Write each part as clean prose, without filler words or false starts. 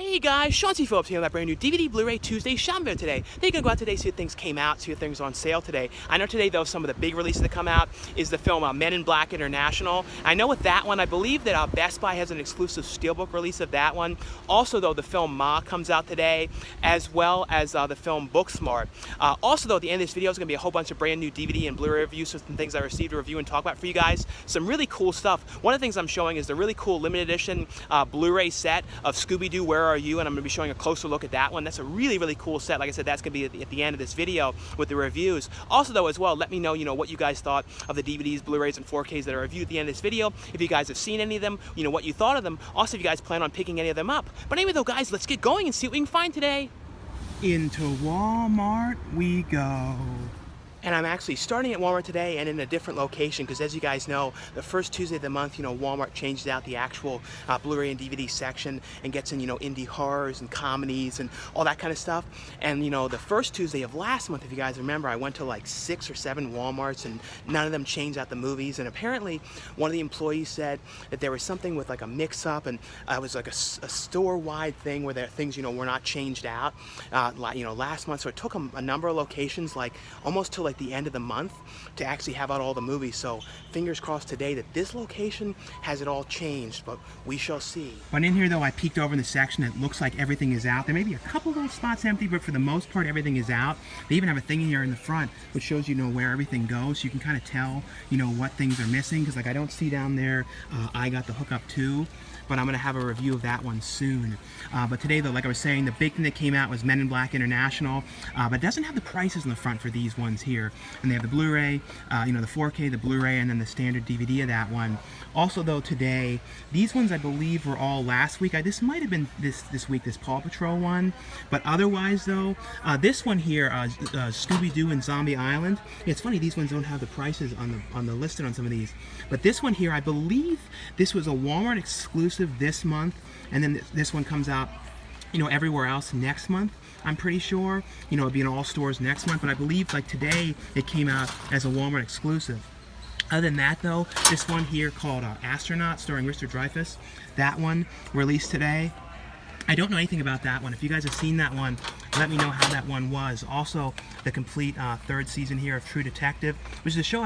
Hey guys, Sean C. Phillips here on that brand new DVD Blu-ray Tuesday shopping video today. They're gonna go out today, see what things came out, see what things are on sale today. I know today though some of the big releases that come out is the film Men in Black International. I know with that one, I believe that Best Buy has an exclusive Steelbook release of that one. Also though, the film Ma comes out today, as well as the film Booksmart. Also though, at the end of this video is gonna be a whole bunch of brand new DVD and Blu-ray reviews, so some things I received to review and talk about for you guys. Some really cool stuff. One of the things I'm showing is the really cool limited edition Blu-ray set of Scooby-Doo, Where Are You? And I'm going to be showing a closer look at that one. That's a really, really cool set. Like I said, that's going to be at the end of this video with the reviews. Also, though, as well, let me know, what you guys thought of the DVDs, Blu-rays, and 4Ks that are reviewed at the end of this video. If you guys have seen any of them, what you thought of them. Also, if you guys plan on picking any of them up. But anyway, though, guys, let's get going and see what we can find today. Into Walmart we go. And I'm actually starting at Walmart today and in a different location because, as you guys know, the first Tuesday of the month, Walmart changes out the actual Blu-ray and DVD section and gets in, indie horrors and comedies and all that kind of stuff. And, the first Tuesday of last month, if you guys remember, I went to like 6 or 7 Walmarts and none of them changed out the movies. And apparently, one of the employees said that there was something with like a mix-up, and it was like a store-wide thing where things, were not changed out, last month. So it took them a number of locations, like almost to like the end of the month, to actually have out all the movies. So fingers crossed today that this location has it all changed, but we shall see. But in here though, I peeked over in the section. It looks like everything is out. There may be a couple little spots empty, but for the most part everything is out. They even have a thing in here in the front which shows where everything goes, so you can kind of tell what things are missing, because like I don't see down there I Got the Hookup Too, but I'm going to have a review of that one soon. But today though, like I was saying, the big thing that came out was Men in Black International, but it doesn't have the prices in the front for these ones here. And they have the Blu-ray, the 4K, the Blu-ray, and then the standard DVD of that one. Also though, today, these ones I believe were all last week. This might have been this week, this Paw Patrol one. But otherwise though, this one here, Scooby-Doo and Zombie Island. It's funny, these ones don't have the prices on the listed on some of these. But this one here, I believe this was a Walmart exclusive this month, and then this one comes out everywhere else next month. I'm pretty sure, it'll be in all stores next month, but I believe like today it came out as a Walmart exclusive. Other than that though, this one here called Astronaut, starring Mr. Dreyfuss, that one released today. I don't know anything about that one. If you guys have seen that one, let me know how that one was. Also, the complete third season here of True Detective, which is a show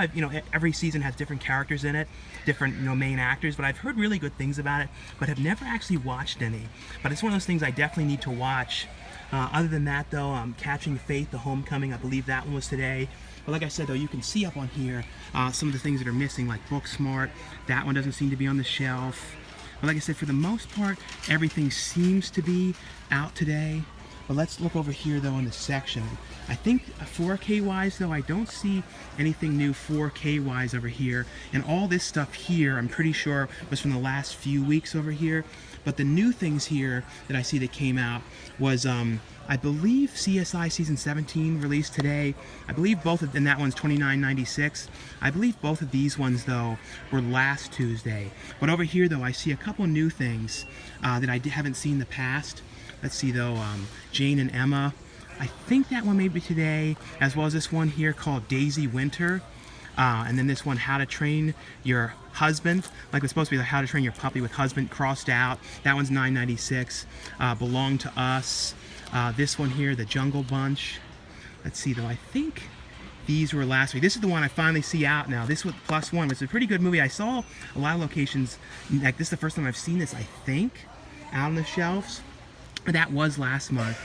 every season has different characters in it, different main actors, but I've heard really good things about it, but have never actually watched any. But it's one of those things I definitely need to watch. Other than that though, Catching Faith, The Homecoming, I believe that one was today. But like I said though, you can see up on here some of the things that are missing, like Booksmart. That one doesn't seem to be on the shelf. But like I said, for the most part, everything seems to be out today. But let's look over here though in the section. I think 4K wise though, I don't see anything new 4K wise over here. And all this stuff here, I'm pretty sure was from the last few weeks over here. But the new things here that I see that came out was, I believe CSI Season 17 released today. I believe both of them, and that one's $29.96. I believe both of these ones, though, were last Tuesday. But over here, though, I see a couple new things that I haven't seen in the past. Let's see, though, Jane and Emma. I think that one may be today, as well as this one here called Daisy Winter. And then this one, How to Train Your Husband, like it's supposed to be like How to Train Your Puppy with Husband crossed out. That one's $9.96. Belong to Us. This one here, The Jungle Bunch. Let's see though, I think these were last week. This is the one I finally see out now. This was +1, which is a pretty good movie. I saw a lot of locations, like this is the first time I've seen this, I think, out on the shelves. That was last month.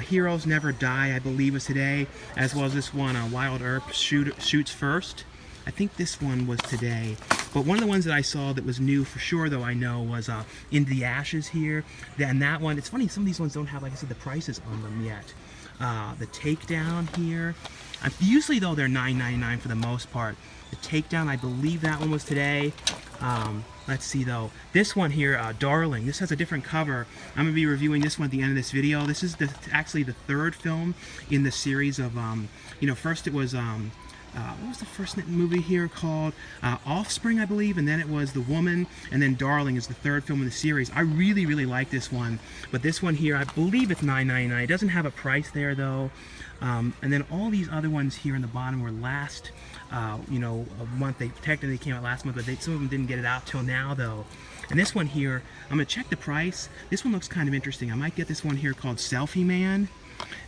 Heroes Never Die, I believe, was today, as well as this one, Wild Earp Shoots First. I think this one was today. But one of the ones that I saw that was new for sure, though, I know, was In the Ashes here. And that one, it's funny, some of these ones don't have, like I said, the prices on them yet. The Takedown here. Usually, though, they're $9.99 for the most part. The Takedown, I believe that one was today. Let's see, though. This one here, Darling. This has a different cover. I'm going to be reviewing this one at the end of this video. This is actually the third film in the series of, first it was... what was the first movie here called? Offspring, I believe, and then it was The Woman, and then Darling is the third film in the series. I really, really like this one, but this one here, I believe it's $9.99. It doesn't have a price there, though. And then all these other ones here in the bottom were last, a month. They technically came out last month, but some of them didn't get it out till now, though. And this one here, I'm gonna check the price. This one looks kind of interesting. I might get this one here called Selfie Man.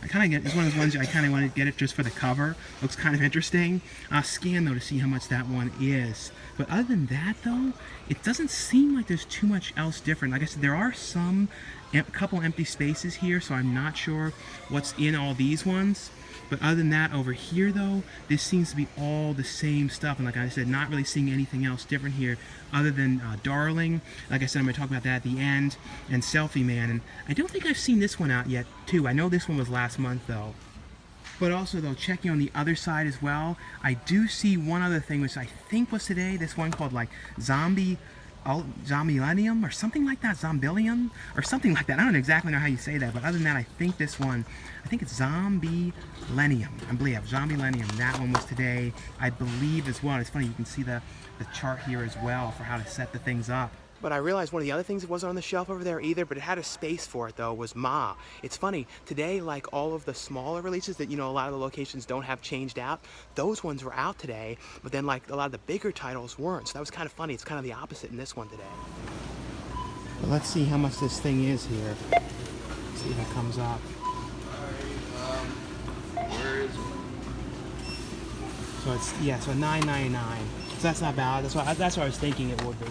I kind of get, it's one of those ones I kind of want to get it just for the cover. Looks kind of interesting. I'll scan though to see how much that one is. But other than that though, it doesn't seem like there's too much else different. Like I said, there are some, couple empty spaces here, so I'm not sure what's in all these ones. But other than that, over here though, this seems to be all the same stuff. And like I said, not really seeing anything else different here other than Darling. Like I said, I'm going to talk about that at the end. And Selfie Man. And I don't think I've seen this one out yet, too. I know this one was last month, though. But also, though, checking on the other side as well, I do see one other thing, which I think was today. This one called, like, Zombillenium or something like that, Zombillenium or something like that. I don't exactly know how you say that, but other than that, I think this one, I think it's Zombillenium. I believe Zombillenium. That one was today, I believe, as well. It's funny, you can see the chart here as well for how to set the things up. But I realized one of the other things that wasn't on the shelf over there either, but it had a space for it though, was Ma. It's funny, today, like all of the smaller releases that, you know, a lot of the locations don't have changed out, those ones were out today, but then like a lot of the bigger titles weren't. So that was kind of funny. It's kind of the opposite in this one today. But let's see how much this thing is here. See if it comes up. Where is it? So it's, yeah, so $9.99. So that's not bad. That's what I was thinking it would be.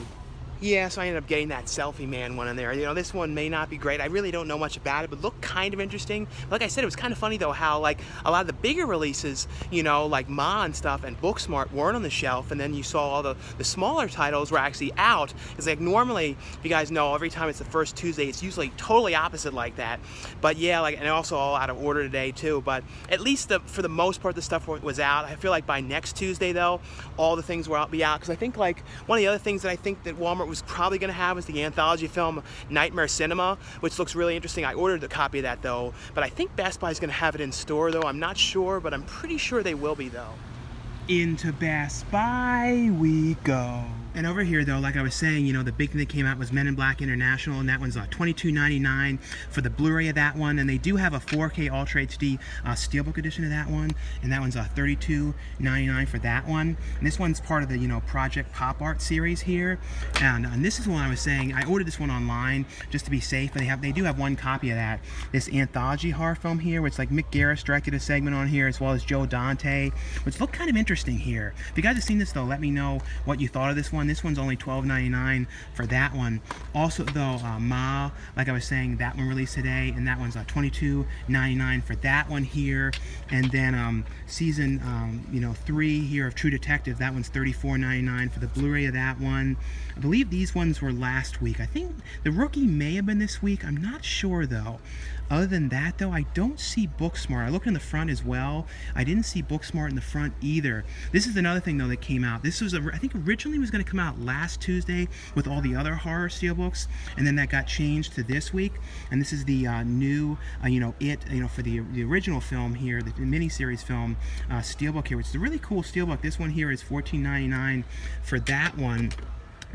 Yeah, so I ended up getting that Selfie Man one in there. You know, this one may not be great. I really don't know much about it, but looked kind of interesting. Like I said, it was kind of funny though how like a lot of the bigger releases, you know, like Ma and stuff and Booksmart weren't on the shelf, and then you saw all the smaller titles were actually out. It's like normally, if you guys know, every time it's the first Tuesday, it's usually totally opposite like that. But yeah, like, and also all out of order today too. But at least for the most part, the stuff was out. I feel like by next Tuesday though, all the things will be out, because I think like one of the other things that I think that Walmart was probably going to have is the anthology film Nightmare Cinema, which looks really interesting. I ordered a copy of that though, but I think Best Buy is going to have it in store though. I'm not sure, but I'm pretty sure they will be though. Into Best Buy we go. And over here though, like I was saying, you know, the big thing that came out was Men in Black International, and that one's $22.99 for the Blu-ray of that one. And they do have a 4K Ultra HD Steelbook edition of that one, and that one's $32.99 for that one. And this one's part of the, you know, Project Pop Art series here. And this is one I was saying, I ordered this one online just to be safe, but they do have one copy of that. This anthology horror film here, which like Mick Garris directed a segment on here, as well as Joe Dante, which looked kind of interesting here. If you guys have seen this though, let me know what you thought of this one. This one's only $12.99 for that one. Also though, Ma, like I was saying, that one released today, and that one's $22.99 for that one here. And then season 3 here of True Detective, that one's $34.99 for the Blu-ray of that one. I believe these ones were last week. I think The Rookie may have been this week. I'm not sure though. Other than that though, I don't see Booksmart. I looked in the front as well. I didn't see Booksmart in the front either. This is another thing though that came out. This was, I think originally was going to come out last Tuesday with all the other horror steelbooks, and then that got changed to this week. And this is the new, for the original film here, the miniseries film steelbook here, which is a really cool steelbook. This one here is $14.99 for that one.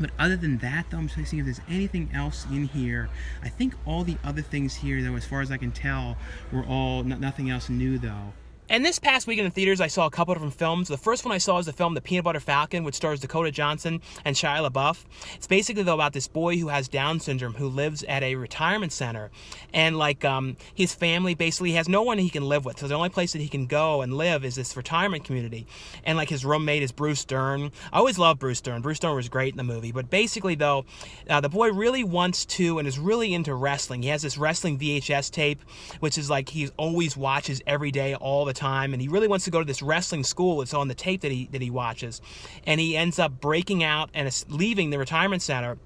But other than that, though, I'm trying to see if there's anything else in here. I think all the other things here, though, as far as I can tell, were all nothing else new, though. And this past weekend in theaters, I saw a couple of different films. The first one I saw is the film The Peanut Butter Falcon, which stars Dakota Johnson and Shia LaBeouf. It's basically, though, about this boy who has Down syndrome who lives at a retirement center. And, like, his family basically has no one he can live with. So the only place that he can go and live is this retirement community. And, like, his roommate is Bruce Dern. I always loved Bruce Dern. Bruce Dern was great in the movie. But basically, though, the boy really wants to and is really into wrestling. He has this wrestling VHS tape, which is, like, he always watches every day, all the time, and he really wants to go to this wrestling school. It's on the tape that he watches, and he ends up breaking out and leaving the retirement center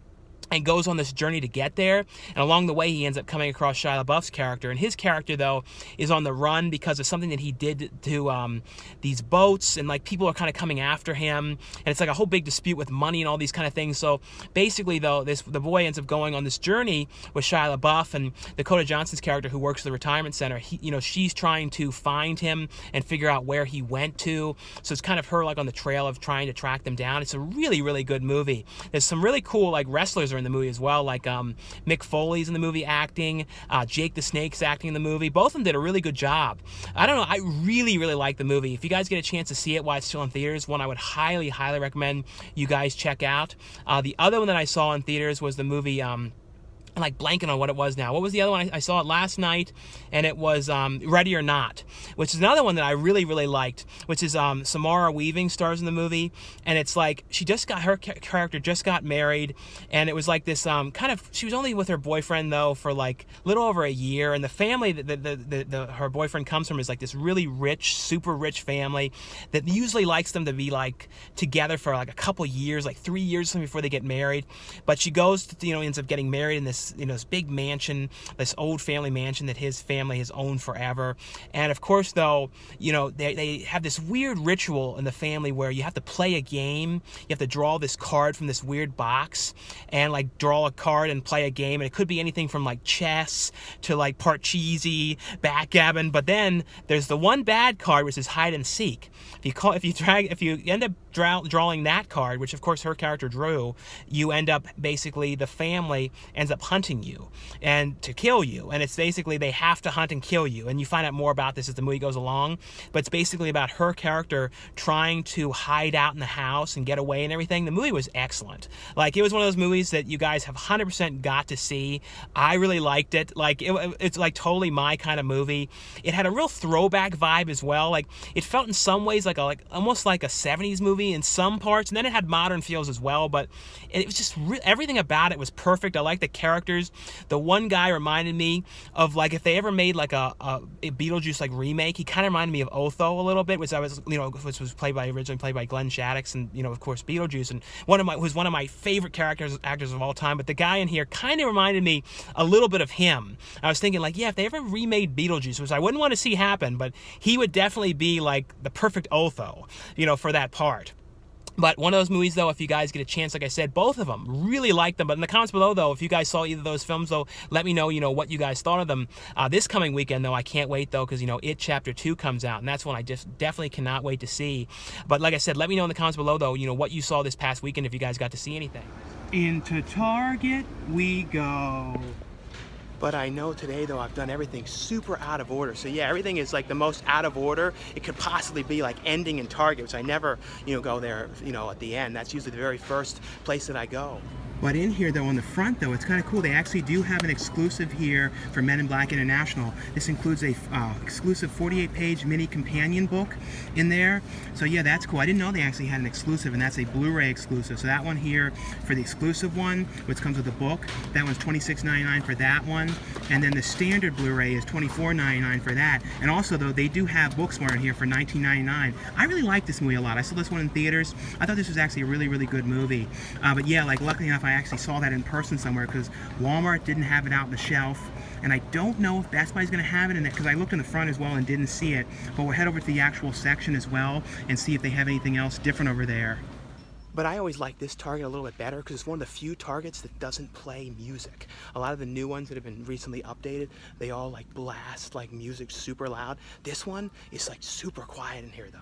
and goes on this journey to get there. And along the way, he ends up coming across Shia LaBeouf's character. And his character, though, is on the run because of something that he did to these boats. And, like, people are kind of coming after him. And it's like a whole big dispute with money and all these kind of things. So basically, though, the boy ends up going on this journey with Shia LaBeouf. And Dakota Johnson's character, who works at the retirement center, she's trying to find him and figure out where he went to. So it's kind of her, like, on the trail of trying to track them down. It's a really, really good movie. There's some really cool, like, wrestlers are in in the movie as well, like Mick Foley's in the movie acting, Jake the Snake's acting in the movie. Both of them did a really good job. I don't know, I really like the movie. If you guys get a chance to see it while it's still in theaters, one I would highly recommend you guys check out. The other one that I saw in theaters was the movie, I'm like blanking on what it was now. What was the other one? I saw it last night, and it was Ready or Not, which is another one that I really liked, which is Samara Weaving stars in the movie, and it's like her character just got married, and it was like this she was only with her boyfriend though for like a little over a year, and the family that her boyfriend comes from is like this really rich, super rich family that usually likes them to be like together for like a couple years, like 3 years before they get married, but she goes to, ends up getting married in this this big mansion, this old family mansion that his family has owned forever. And of course, though, they have this weird ritual in the family where you have to play a game. You have to draw this card from this weird box and like draw a card and play a game. And it could be anything from like chess to like Parcheesi, backgammon. But then there's the one bad card, which is hide and seek. If you end up drawing that card, which of course her character drew, you end up basically, the family ends up hunting you and to kill you, and it's basically they have to hunt and kill you, and you find out more about this as the movie goes along. But it's basically about her character trying to hide out in the house and get away and everything. The movie was excellent. Like, it was one of those movies that you guys have 100% got to see. I really liked it. Like, it's like totally my kind of movie. It had a real throwback vibe as well. Like, it felt in some ways like almost like a 70s movie in some parts, and then it had modern feels as well. But it was just everything about it was perfect. I liked the characters. The one guy reminded me of, like, if they ever made like a Beetlejuice like remake, he kind of reminded me of Otho a little bit, which was originally played by Glenn Shaddix, and of course Beetlejuice, and was one of my favorite actors of all time. But the guy in here kind of reminded me a little bit of him. I was thinking, like, yeah, if they ever remade Beetlejuice, which I wouldn't want to see happen, but he would definitely be like the perfect Otho, for that part. But one of those movies, though, if you guys get a chance, like I said, both of them, really like them. But in the comments below, though, if you guys saw either of those films, though, let me know, what you guys thought of them. This coming weekend, though, I can't wait, though, because, It Chapter 2 comes out, and that's one I just definitely cannot wait to see. But like I said, let me know in the comments below, though, what you saw this past weekend, if you guys got to see anything. Into Target we go. But I know today, though, I've done everything super out of order. So yeah, everything is like the most out of order it could possibly be, like ending in Target, which I never, go there, at the end. That's usually the very first place that I go. But in here, though, on the front, though, it's kind of cool. They actually do have an exclusive here for Men in Black International. This includes a exclusive 48-page mini companion book in there. So yeah, that's cool. I didn't know they actually had an exclusive, and that's a Blu-ray exclusive. So that one here for the exclusive one, which comes with a book, that one's $26.99 for that one. And then the standard Blu-ray is $24.99 for that. And also, though, they do have Booksmart in here for $19.99. I really like this movie a lot. I saw this one in theaters. I thought this was actually a really good movie. But yeah, like, luckily enough, I actually saw that in person somewhere, because Walmart didn't have it out on the shelf, and I don't know if Best Buy's going to have it in it, because I looked in the front as well and didn't see it. But we'll head over to the actual section as well and see if they have anything else different over there. But I always like this Target a little bit better because it's one of the few Targets that doesn't play music. A lot of the new ones that have been recently updated, they all like blast like music super loud. This one is like super quiet in here, though.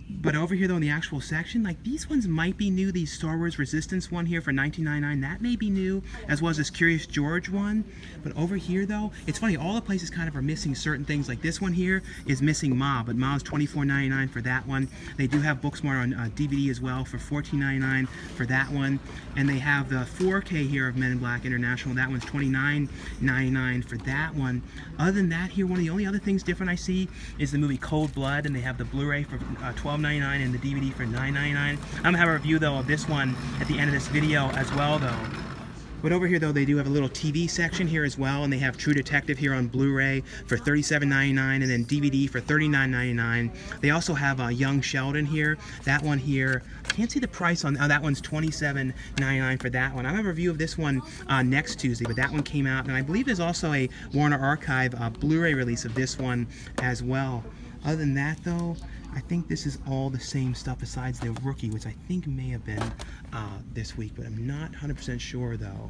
But over here, though, in the actual section, like, these ones might be new. These Star Wars Resistance one here for $19.99, that may be new, as well as this Curious George one. But over here, though, it's funny, all the places kind of are missing certain things. Like this one here is missing Ma, but Ma's $24.99 for that one. They do have Booksmart on DVD as well for $14.99 for that one. And they have the 4K here of Men in Black International. That one's $29.99 for that one. Other than that, here, one of the only other things different I see is the movie Cold Blood, and they have the Blu-ray for $12.99 and the DVD for $9.99. I'm gonna have a review, though, of this one at the end of this video as well, though. But over here, though, they do have a little TV section here as well, and they have True Detective here on Blu-ray for $37.99 and then DVD for $39.99. They also have Young Sheldon here. That one here, I can't see the price on, that one's $27.99 for that one. I have a review of this one next Tuesday, but that one came out, and I believe there's also a Warner Archive Blu-ray release of this one as well. Other than that, though, I think this is all the same stuff besides the Rookie, which I think may have been this week, but I'm not 100% sure, though.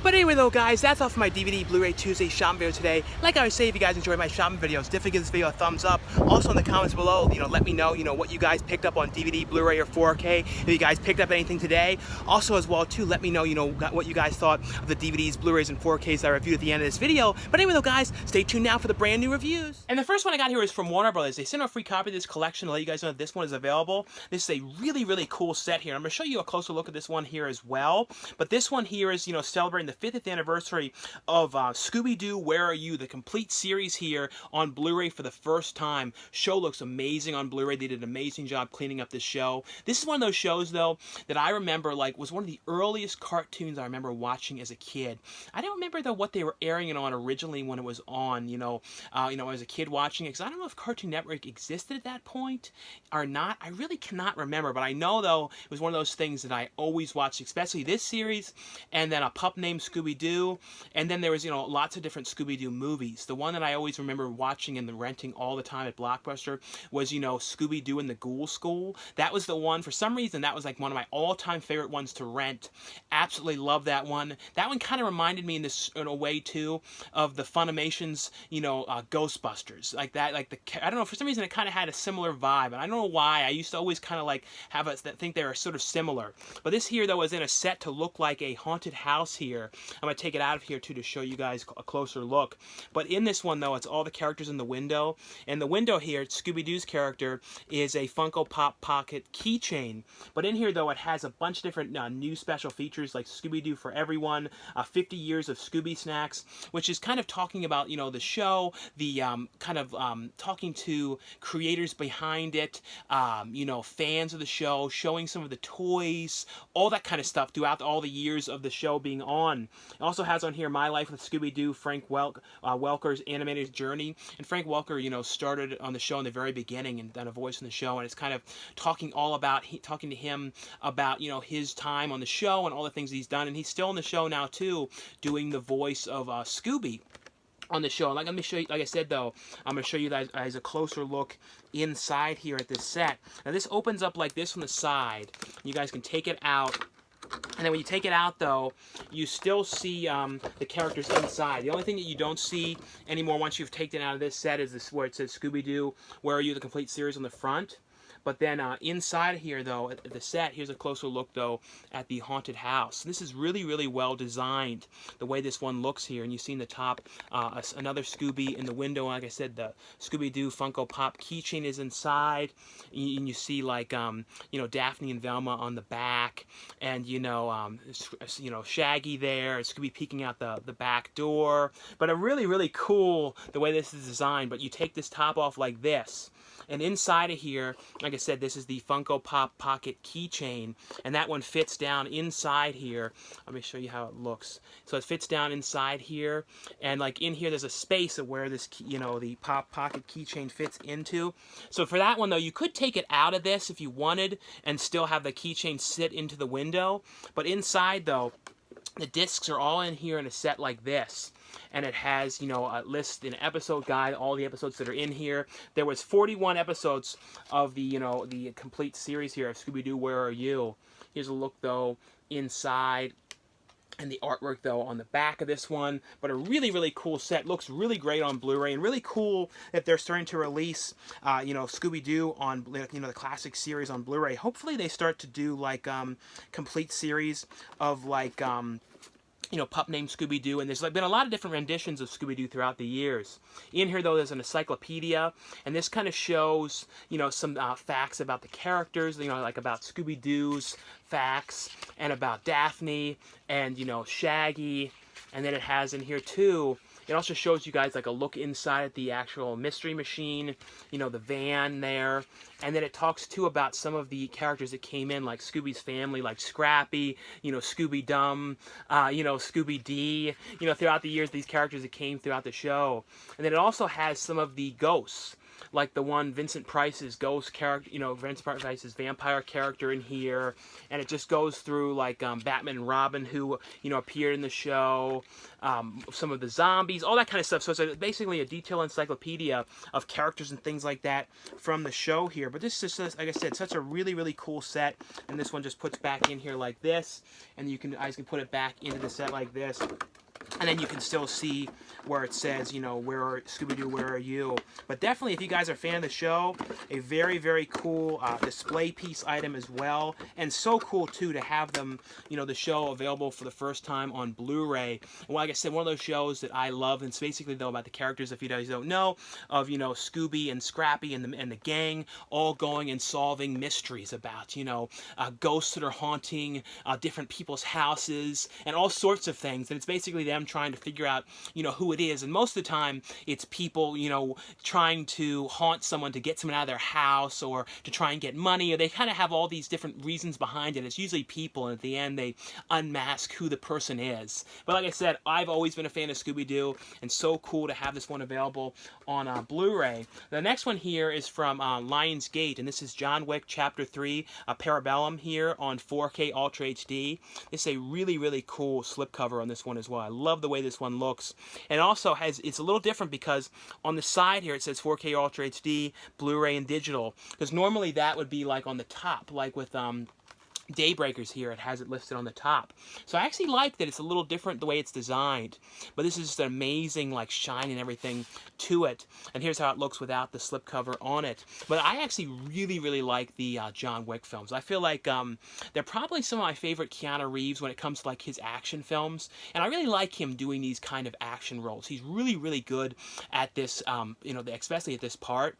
But anyway though guys, that's all for my DVD Blu-ray Tuesday shopping video today. Like I always say, if you guys enjoy my shopping videos, definitely give this video a thumbs up. Also in the comments below, let me know, what you guys picked up on DVD, Blu-ray, or 4K. If you guys picked up anything today. Also as well too, let me know, what you guys thought of the DVDs, Blu-rays, and 4Ks that I reviewed at the end of this video. But anyway though guys, stay tuned now for the brand new reviews. And the first one I got here is from Warner Brothers. They sent a free copy of this collection to let you guys know that this one is available. This is a really, really cool set here. I'm going to show you a closer look at this one here as well. But this one here is, celebrating the 50th anniversary of Scooby-Doo, Where Are You? The complete series here on Blu-ray for the first time. Show looks amazing on Blu-ray. They did an amazing job cleaning up this show. This is one of those shows, though, that I remember, was one of the earliest cartoons I remember watching as a kid. I don't remember, though, what they were airing it on originally when it was on, as a kid watching it, because I don't know if Cartoon Network existed at that point or not. I really cannot remember, but I know, though, it was one of those things that I always watched, especially this series, and then A Pup Named Scooby-Doo. And then there was, lots of different Scooby-Doo movies. The one that I always remember watching and renting all the time at Blockbuster was, Scooby-Doo and the Ghoul School. That was the one, for some reason, that was like one of my all-time favorite ones to rent. Absolutely love that one. That one kind of reminded me in a way, too, of the Funimation's, Ghostbusters. Like that, I don't know, for some reason it kind of had a similar vibe. And I don't know why. I used to always kind of think they were sort of similar. But this here, though, is in a set to look like a haunted house here. I'm going to take it out of here too to show you guys a closer look. But in this one, though, it's all the characters in the window. And the window here, Scooby-Doo's character, is a Funko Pop Pocket keychain. But in here, though, it has a bunch of different new special features like Scooby-Doo for Everyone, 50 years of Scooby Snacks, which is kind of talking about, the show, the talking to creators behind it, fans of the show, showing some of the toys, all that kind of stuff throughout all the years of the show being on. It also has on here My Life with Scooby-Doo, Frank Welker's animated journey. And Frank Welker, started on the show in the very beginning and done a voice in the show. And it's kind of talking to him about, his time on the show and all the things he's done. And he's still on the show now, too, doing the voice of Scooby on the show. Let me show you, like I said, though, I'm going to show you guys a closer look inside here at this set. Now, this opens up like this from the side. You guys can take it out. And then when you take it out, though, you still see the characters inside. The only thing that you don't see anymore once you've taken it out of this set is this where it says Scooby-Doo, Where Are You? The complete series on the front. But then inside here, though, at the set, here's a closer look, though, at the haunted house. This is really, really well designed, the way this one looks here. And you see in the top another Scooby in the window. Like I said, the Scooby-Doo Funko Pop keychain is inside. And you see, Daphne and Velma on the back. And, Shaggy there. Scooby peeking out the back door. But a really, really cool, the way this is designed. But you take this top off like this. And inside of here, like I said, this is the Funko Pop Pocket keychain, and that one fits down inside here. Let me show you how it looks. So it fits down inside here, and in here there's a space of where this, the Pop Pocket keychain fits into. So for that one, though, you could take it out of this if you wanted and still have the keychain sit into the window. But inside, though, the discs are all in here in a set like this. And it has, a list, an episode guide, all the episodes that are in here. There was 41 episodes of the, the complete series here of Scooby-Doo, Where Are You? Here's a look, though, inside. And the artwork, though, on the back of this one. But a really, really cool set. Looks really great on Blu-ray. And really cool that they're starting to release, Scooby-Doo on, the classic series on Blu-ray. Hopefully they start to do, complete series of, Pup Named Scooby-Doo, and there's been a lot of different renditions of Scooby-Doo throughout the years. In here, though, there's an encyclopedia, and this kind of shows, some facts about the characters, about Scooby-Doo's facts, and about Daphne, and, Shaggy, and then it has in here, too, it also shows you guys a look inside at the actual mystery machine, the van there. And then it talks too about some of the characters that came in, like Scooby's family, like Scrappy, Scooby-Dum, Scooby-D, throughout the years, these characters that came throughout the show. And then it also has some of the ghosts. like the one Vincent Price's ghost character, you know, Vincent Price's vampire character in here, and it just goes through like Batman and Robin who, you know, appeared in the show, some of the zombies, all that kind of stuff. So it's basically a detailed encyclopedia of characters and things like that from the show here. But this is just, like I said, such a really, really cool set, and this one just puts back in here like this, and you guys can put it back into the set like this. And then you can still see where it says, you know, where are Scooby-Doo, where are you? But definitely, if you guys are a fan of the show, a very, very cool display piece item as well. And so cool, too, to have them, you know, the show available for the first time on Blu-ray. And like I said, one of those shows that I love, and it's basically, though, about the characters, if you guys don't know, of, you know, Scooby and Scrappy and the gang all going and solving mysteries about, you know, ghosts that are haunting different people's houses and all sorts of things. And it's basically them trying to figure out, you know, who it is. And most of the time, it's people, you know, trying to haunt someone to get someone out of their house or to try and get money. Or they kind of have all these different reasons behind it. It's usually people, and at the end, they unmask who the person is. But like I said, I've always been a fan of Scooby-Doo, and so cool to have this one available on Blu-ray. The next one here is from Lionsgate, and this is John Wick Chapter 3, Parabellum here on 4K Ultra HD. This is a really, really cool slipcover on this one as well. I love the way this one looks. And also it's a little different because on the side here it says 4K Ultra HD, Blu-ray and digital. Because normally that would be like on the top, like with Daybreakers here, it has it listed on the top. So I actually like that it's a little different the way it's designed. But this is just an amazing like shine and everything to it. And here's how it looks without the slipcover on it. But I actually really, really like the John Wick films. I feel like they're probably some of my favorite Keanu Reeves when it comes to like his action films. And I really like him doing these kind of action roles. He's really, really good at this, you know, especially at this part.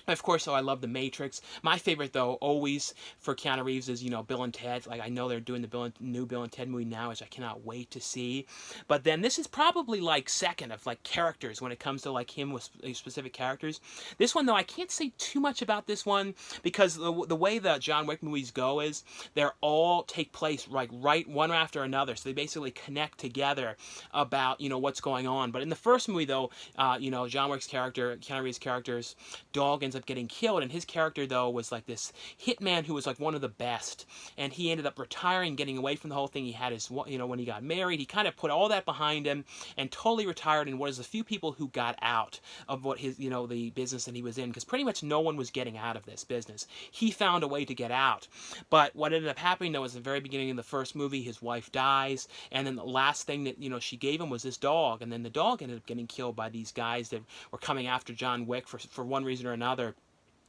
Of course, so I love The Matrix. My favorite, though, always for Keanu Reeves is, you know, Bill and Ted. Like, I know they're doing the new Bill and Ted movie now, which I cannot wait to see. But then this is probably, like, second of, like, characters when it comes to, like, him with specific characters. This one, though, I can't say too much about this one because the way the John Wick movies go is they're all take place, like, right one after another. So they basically connect together about, you know, what's going on. But in the first movie, though, you know, John Wick's character, Keanu Reeves' character's dog ends up getting killed, and his character though was like this hitman who was like one of the best, and he ended up retiring, getting away from the whole thing. He had his, you know, when he got married, he kind of put all that behind him and totally retired, and was the few people who got out of what his, you know, the business that he was in, because pretty much no one was getting out of this business. He found a way to get out. But what ended up happening though was at the very beginning of the first movie, his wife dies, and then the last thing that, you know, she gave him was this dog, and then the dog ended up getting killed by these guys that were coming after John Wick for one reason or another.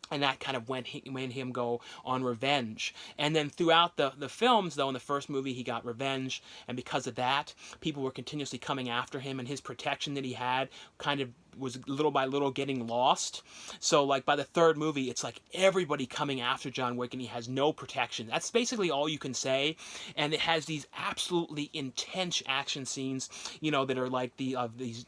And that kind of made him go on revenge. And then throughout the films, though, in the first movie, he got revenge. And because of that, people were continuously coming after him. And his protection that he had kind of was little by little getting lost. So, like, by the third movie, it's like everybody coming after John Wick, and he has no protection. That's basically all you can say. And it has these absolutely intense action scenes, you know, that are like these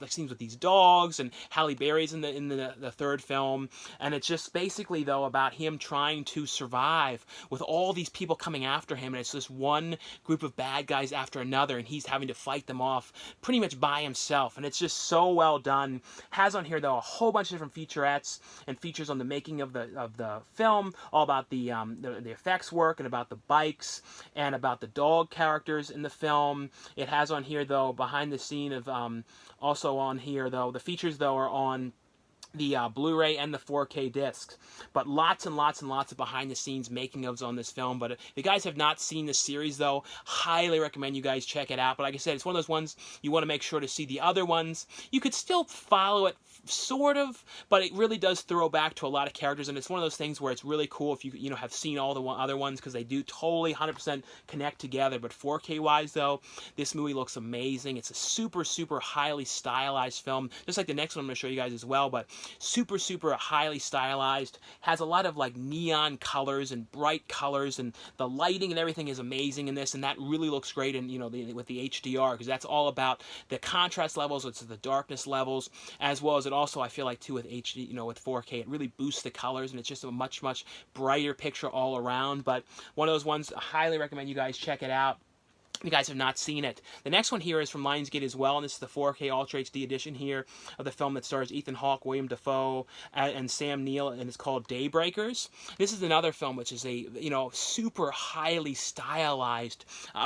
like scenes with these dogs, and Halle Berry's in the third film. And it's just basically, though, about him trying to survive with all these people coming after him. And it's this one group of bad guys after another, and he's having to fight them off pretty much by himself. And it's just so well done. Has on here though a whole bunch of different featurettes and features on the making of the film, all about the effects work, and about the bikes, and about the dog characters in the film. It has on here though behind the scene of also on here though the features though are on the Blu-ray and the 4K discs, but lots and lots and lots of behind-the-scenes making-ofs on this film. But if you guys have not seen this series, though, highly recommend you guys check it out. But like I said, it's one of those ones you want to make sure to see the other ones. You could still follow it, sort of, but it really does throw back to a lot of characters, and it's one of those things where it's really cool if you know have seen all the other ones, because they do totally 100% connect together. But 4K-wise, though, this movie looks amazing. It's a super, super highly stylized film, just like the next one I'm going to show you guys as well, but super, super highly stylized. Has a lot of like neon colors and bright colors, and the lighting and everything is amazing in this, and that really looks great in, you know, with the HDR, because that's all about the contrast levels, it's the darkness levels, as well as it also, I feel like, too, with HD, you know, with 4K, it really boosts the colors, and it's just a much, much brighter picture all around. But one of those ones, I highly recommend you guys check it out. If you guys have not seen it. The next one here is from Lionsgate as well, and this is the 4K Ultra HD edition here of the film that stars Ethan Hawke, William Dafoe, and Sam Neill, and it's called Daybreakers. This is another film which is a, super highly stylized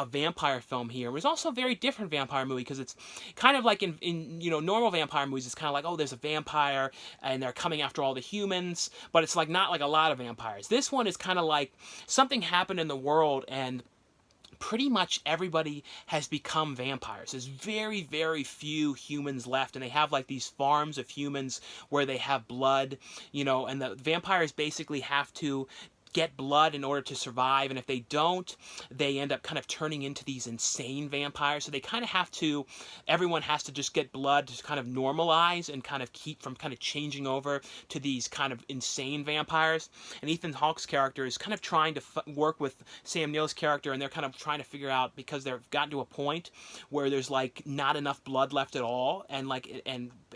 vampire film here. It was also a very different vampire movie because it's kind of like in normal vampire movies, it's kind of like, oh, there's a vampire and they're coming after all the humans, but it's like not like a lot of vampires. This one is kind of like something happened in the world and pretty much everybody has become vampires. There's very, very few humans left, and they have like these farms of humans where they have blood, and the vampires basically have to get blood in order to survive, and if they don't, they end up kind of turning into these insane vampires. So they kind of have to, everyone has to just get blood to kind of normalize and kind of keep from kind of changing over to these kind of insane vampires. And Ethan Hawke's character is kind of trying to work with Sam Neill's character, and they're kind of trying to figure out, because they've gotten to a point where there's like not enough blood left at all, and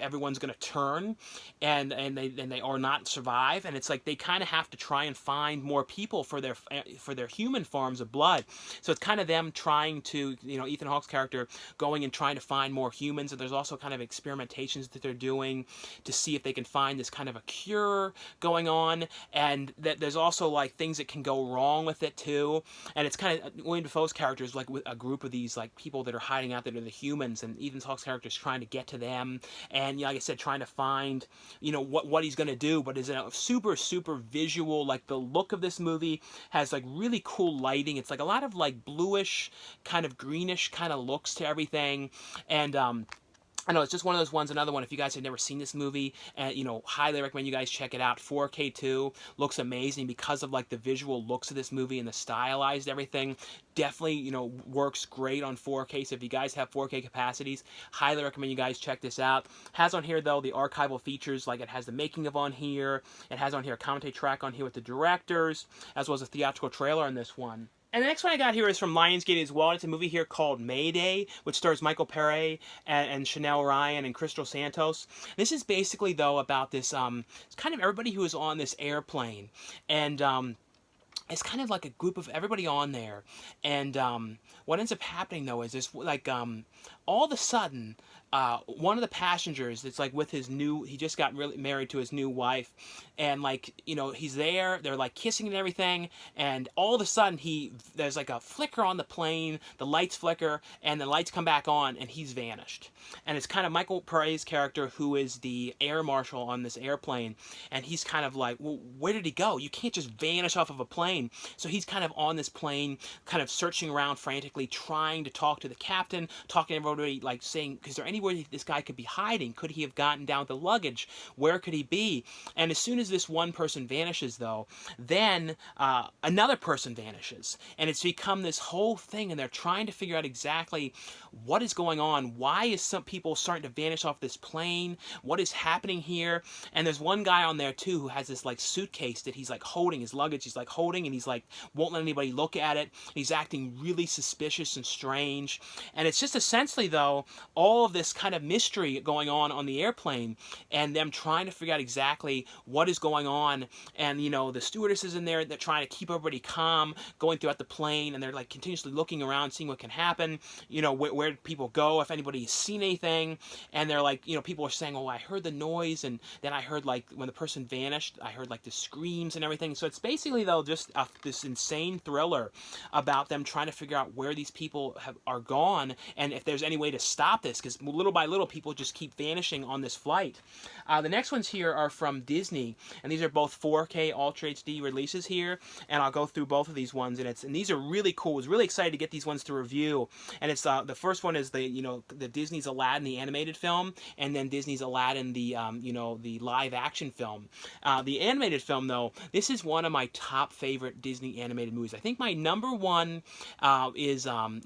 everyone's gonna turn, and they or not survive, and it's like they kind of have to try and find more people for their human farms of blood. So it's kind of them trying to, Ethan Hawke's character going and trying to find more humans, and there's also kind of experimentations that they're doing to see if they can find this kind of a cure going on, and that there's also like things that can go wrong with it too. And it's kind of William Dafoe's character is like with a group of these like people that are hiding out that are the humans, and Ethan Hawke's character is trying to get to them, and like I said, trying to find what he's gonna do. But it's a super visual, like the look of this movie has like really cool lighting. It's like a lot of like bluish, kind of greenish kind of looks to everything, and I know it's just one of those ones. Another one, if you guys have never seen this movie, and highly recommend you guys check it out. 4K too, looks amazing because of like the visual looks of this movie and the stylized everything. Definitely, works great on 4K. So if you guys have 4K capacities, highly recommend you guys check this out. Has on here though the archival features, like it has the making of on here. It has on here a commentary track on here with the directors, as well as a theatrical trailer on this one. And the next one I got here is from Lionsgate as well. It's a movie here called Mayday, which stars Michael Pere and Chanel Ryan and Crystal Santos. This is basically, though, about this, it's kind of everybody who is on this airplane. And it's kind of like a group of everybody on there. And what ends up happening, though, is this, like, all of a sudden, one of the passengers, it's like with his he just got really married to his new wife, and like, he's there, they're like kissing and everything, and all of a sudden there's like a flicker on the plane, the lights flicker, and the lights come back on, and he's vanished. And it's kind of Michael Pere's character, who is the air marshal on this airplane, and he's kind of like, well, where did he go? You can't just vanish off of a plane. So he's kind of on this plane, kind of searching around frantically, trying to talk to the captain, talking to everybody, like saying, is there anywhere this guy could be hiding? Could he have gotten down with the luggage? Where could he be? And as soon as this one person vanishes, though, then another person vanishes. And it's become this whole thing, and they're trying to figure out exactly what is going on. Why is some people starting to vanish off this plane? What is happening here? And there's one guy on there, too, who has this, like, suitcase that he's, like, holding, his luggage he's, like, holding, and he's, like, won't let anybody look at it. He's acting really suspicious and strange. And it's just essentially, though, all of this kind of mystery going on the airplane, and them trying to figure out exactly what is going on. And the stewardess is in there, they're trying to keep everybody calm going throughout the plane, and they're like continuously looking around, seeing what can happen, where people go, if anybody has seen anything. And they're like, people are saying, oh, I heard the noise, and then I heard, like, when the person vanished, I heard like the screams and everything. So it's basically, though, just this insane thriller about them trying to figure out where these people are gone, and if there's any way to stop this, because little by little people just keep vanishing on this flight. The next ones here are from Disney, and these are both 4K Ultra HD releases here, and I'll go through both of these ones, and these are really cool. I was really excited to get these ones to review, and it's the first one is the Disney's Aladdin, the animated film, and then Disney's Aladdin, the the live action film. The animated film, though, this is one of my top favorite Disney animated movies. I think my number one is when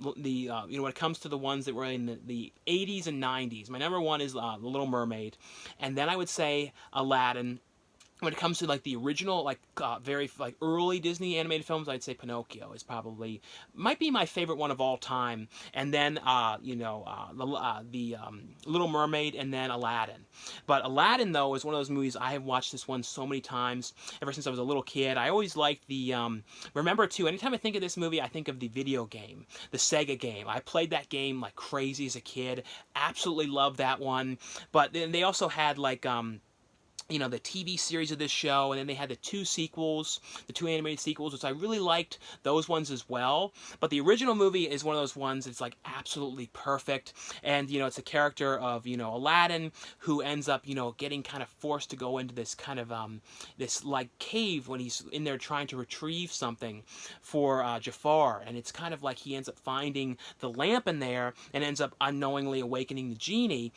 it comes to the ones that were in the 80s and 90s, my number one is The Little Mermaid, and then I would say Aladdin, when it comes to like the original, like very like early Disney animated films, I'd say Pinocchio is probably might be my favorite one of all time. And then the Little Mermaid, and then Aladdin. But Aladdin though is one of those movies I have watched this one so many times ever since I was a little kid. I always liked the remember too. Anytime I think of this movie, I think of the video game, the Sega game. I played that game like crazy as a kid. Absolutely loved that one. But then they also had like the TV series of this show, and then they had the two sequels, the two animated sequels, which I really liked those ones as well. But the original movie is one of those ones that's like absolutely perfect, and it's a character of Aladdin, who ends up getting kind of forced to go into this kind of this like cave when he's in there trying to retrieve something for Jafar, and it's kind of like he ends up finding the lamp in there and ends up unknowingly awakening the genie,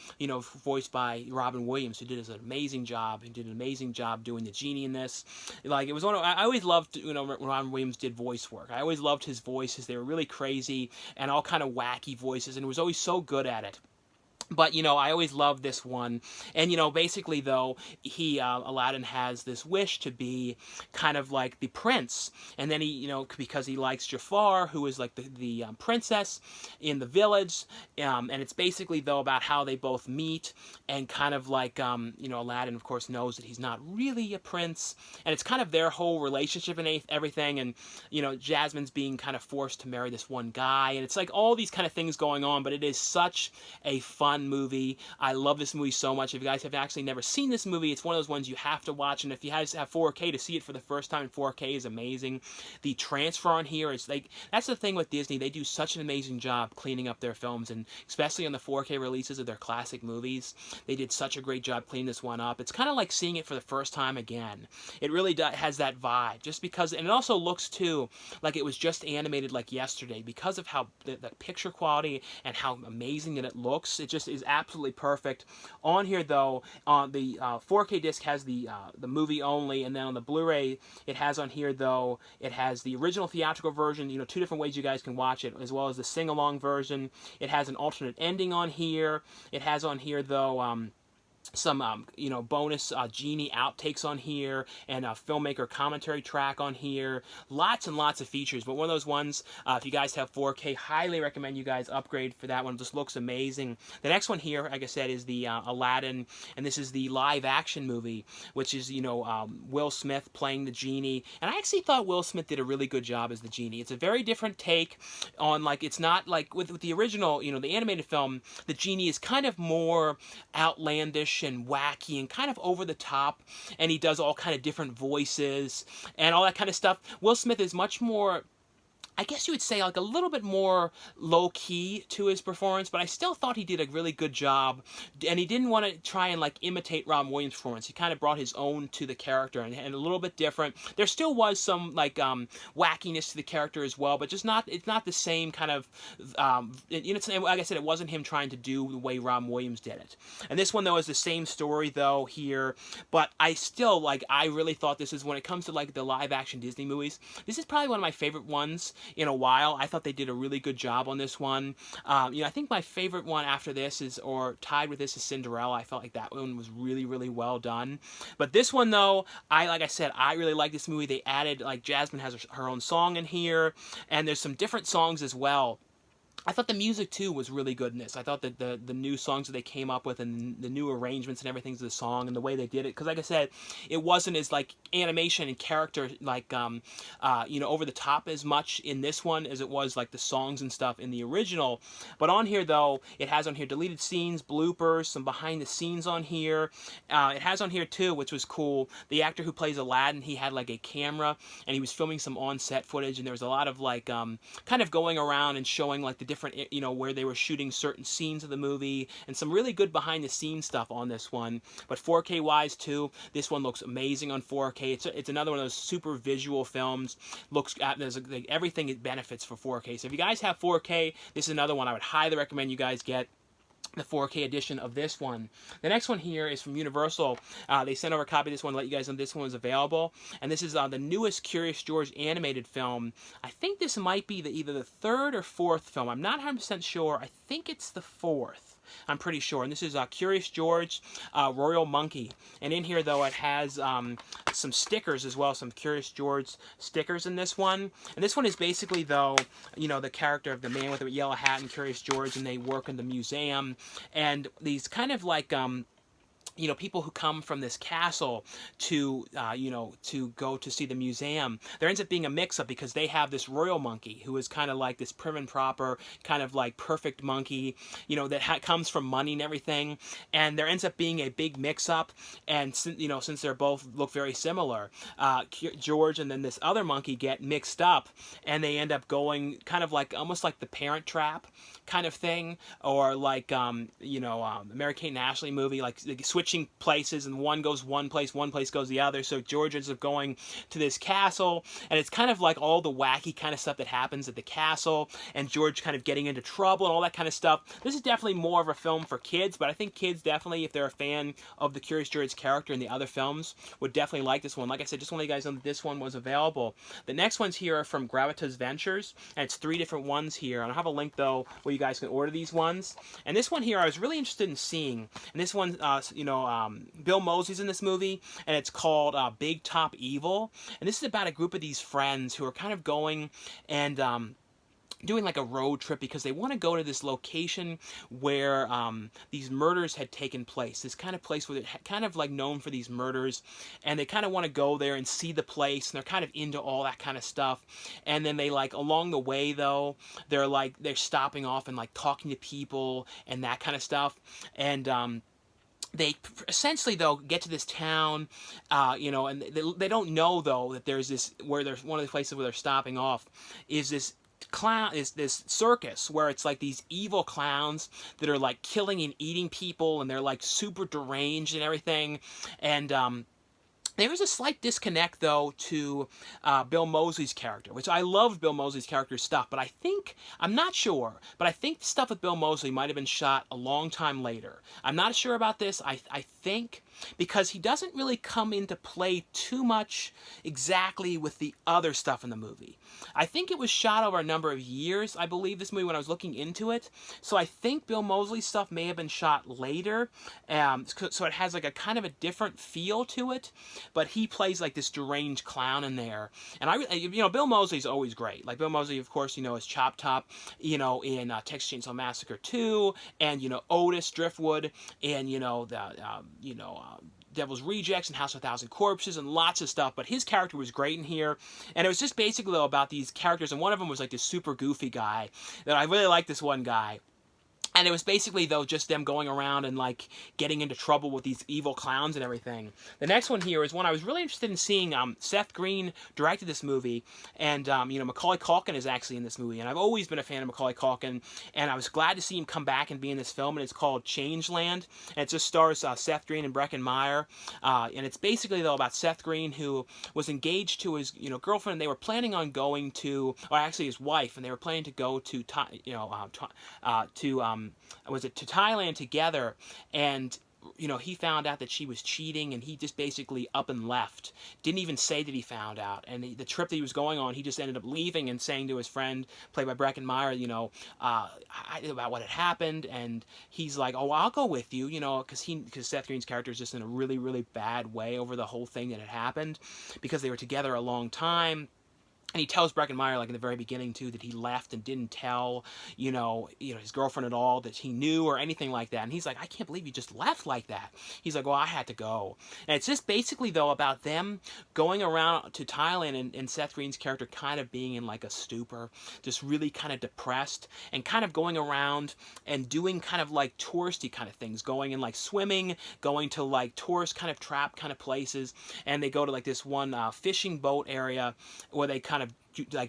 voiced by Robin Williams, who did an amazing job. He did an amazing job doing the genie in this. Like, it was I always loved when Robin Williams did voice work. I always loved his voices. They were really crazy and all kind of wacky voices, and he was always so good at it. But, I always loved this one. And, basically, though, Aladdin has this wish to be kind of like the prince. And then he, because he likes Jafar, who is like the princess in the village. And it's basically, though, about how they both meet. And kind of like, Aladdin, of course, knows that he's not really a prince. And it's kind of their whole relationship and everything. And, Jasmine's being kind of forced to marry this one guy. And it's like all these kind of things going on. But it is such a fun movie. I love this movie so much. If you guys have actually never seen this movie, it's one of those ones you have to watch, and if you guys have 4K, to see it for the first time in 4K is amazing. The transfer on here is like, that's the thing with Disney, they do such an amazing job cleaning up their films, and especially on the 4K releases of their classic movies, they did such a great job cleaning this one up. It's kind of like seeing it for the first time again. It really has that vibe, just because, and it also looks too like it was just animated like yesterday, because of how the picture quality and how amazing that it looks. It just is absolutely perfect. On here though, on the 4K disc has the movie only, and then on the Blu-ray it has on here though, it has the original theatrical version, two different ways you guys can watch it, as well as the sing-along version. It has an alternate ending on here. It has on here though some bonus genie outtakes on here, and a filmmaker commentary track on here. Lots and lots of features, but one of those ones, if you guys have 4K, highly recommend you guys upgrade for that one. It just looks amazing. The next one here, like I said, is the Aladdin, and this is the live action movie, which is Will Smith playing the genie. And I actually thought Will Smith did a really good job as the genie. It's a very different take on, like, it's not like with the original, the animated film, the genie is kind of more outlandish and wacky and kind of over the top, and he does all kind of different voices and all that kind of stuff. Will Smith is much more, I guess you would say, like a little bit more low-key to his performance, but I still thought he did a really good job, and he didn't want to try and like imitate Robin Williams' performance. He kind of brought his own to the character, and a little bit different. There still was some like wackiness to the character as well, but just it's not the same kind of, like I said, it wasn't him trying to do the way Robin Williams did it. And this one though is the same story though here, but I still, I really thought this is, when it comes to like the live-action Disney movies, this is probably one of my favorite ones in a while. I thought they did a really good job on this one. I think my favorite one after this is, or tied with this, is Cinderella. I felt like that one was really, really well done. But this one though, like I said, I really like this movie. They added, like, Jasmine has her own song in here, and there's some different songs as well. I thought the music, too, was really good in this. I thought that the new songs that they came up with, and the new arrangements and everything to the song, and the way they did it, because, like I said, it wasn't as, like, animation and character, like, over the top as much in this one as it was, like, the songs and stuff in the original. But on here, though, it has on here deleted scenes, bloopers, some behind-the-scenes on here. It has on here, too, which was cool, the actor who plays Aladdin, he had, like, a camera, and he was filming some on-set footage, and there was a lot of, like, kind of going around and showing, like, the different, where they were shooting certain scenes of the movie, and some really good behind the scenes stuff on this one. But 4K wise too, this one looks amazing on 4K. It's another one of those super visual films. Looks at, there's like, everything it benefits for 4K. So if you guys have 4K, this is another one I would highly recommend you guys get the 4K edition of this one. The next one here is from Universal. They sent over a copy of this one to let you guys know this one was available. And this is the newest Curious George animated film. I think this might be either the third or fourth film. I'm not 100% sure. I think it's the fourth. I'm pretty sure. And this is Curious George, Royal Monkey. And in here, though, it has some stickers as well, some Curious George stickers in this one. And this one is basically, though, you know, the character of the man with the yellow hat and Curious George, and they work in the museum. And these kind of like, you know, people who come from this castle to, you know, to go to see the museum, there ends up being a mix-up because they have this royal monkey who is kind of like this prim and proper, kind of like perfect monkey, you know, that comes from money and everything, and there ends up being a big mix-up, and, you know, since they're both look very similar, George and then this other monkey get mixed up, and they end up going kind of like, almost like the Parent Trap kind of thing, or like, you know, Mary-Kate and Ashley movie, like switching places, and one goes one place goes the other. So George ends up going to this castle, and it's kind of like all the wacky kind of stuff that happens at the castle, and George kind of getting into trouble and all that kind of stuff. This is definitely more of a film for kids, but I think kids definitely, if they're a fan of the Curious George character in the other films, would definitely like this one. Like I said, just want to let you guys know that this one was available. The next ones here are from Gravitas Ventures, and it's 3 different ones here. And I'll have a link, though, where you guys can order these ones. And this one here I was really interested in seeing, and this one, you know, Bill Moseley's in this movie, and it's called Big Top Evil. And this is about a group of these friends who are kind of going and doing like a road trip because they want to go to this location where these murders had taken place. This kind of place where they're kind of like known for these murders, and they kind of want to go there and see the place, and they're kind of into all that kind of stuff. And then they, like, along the way, though, they're stopping off and like talking to people and that kind of stuff. And they essentially, though, get to this town, you know, and they don't know, though, that there's this, where there's one of the places where they're stopping off is this this circus where it's like these evil clowns that are like killing and eating people, and they're like super deranged and everything. And there is a slight disconnect, though, to Bill Moseley's character, which I love Bill Moseley's character stuff, but I think, I'm not sure, but I think the stuff with Bill Moseley might have been shot a long time later. I'm not sure about this. I think, because he doesn't really come into play too much exactly with the other stuff in the movie. I think it was shot over a number of years, I believe, this movie, when I was looking into it. So I think Bill Moseley's stuff may have been shot later, so it has like a kind of a different feel to it. But he plays like this deranged clown in there, and you know, Bill Moseley's always great. Like Bill Moseley, of course, you know, is Chop Top, you know, in Texas Chainsaw Massacre 2, and you know, Otis Driftwood, and you know, Devil's Rejects and House of a Thousand Corpses and lots of stuff. But his character was great in here, and it was just basically, though, about these characters, and one of them was like this super goofy guy that I really liked. This one guy. And it was basically, though, just them going around and, like, getting into trouble with these evil clowns and everything. The next one here is one I was really interested in seeing. Seth Green directed this movie, and, you know, Macaulay Culkin is actually in this movie. And I've always been a fan of Macaulay Culkin, and I was glad to see him come back and be in this film, and it's called Changeland. And it just stars Seth Green and Breckin Meyer. And it's basically, though, about Seth Green, who was engaged to his, you know, girlfriend, and they were planning on going to, or actually his wife, and they were planning to go to, was it to Thailand together, and you know, he found out that she was cheating, and he just basically up and left. Didn't even say that he found out. And the trip that he was going on, he just ended up leaving and saying to his friend, played by Breckin Meyer, you know, about what had happened. And he's like, "Oh, I'll go with you," you know, because Seth Green's character is just in a really, really bad way over the whole thing that had happened, because they were together a long time. And he tells Breckin Meyer, like in the very beginning too, that he left and didn't tell, you know, his girlfriend at all that he knew or anything like that. And he's like, "I can't believe you just left like that." He's like, "Well, I had to go." And it's just basically, though, about them going around to Thailand, and Seth Green's character kind of being in like a stupor, just really kind of depressed, and kind of going around and doing kind of like touristy kind of things, going and like swimming, going to like tourist kind of trap kind of places. And they go to like this one fishing boat area where they kind of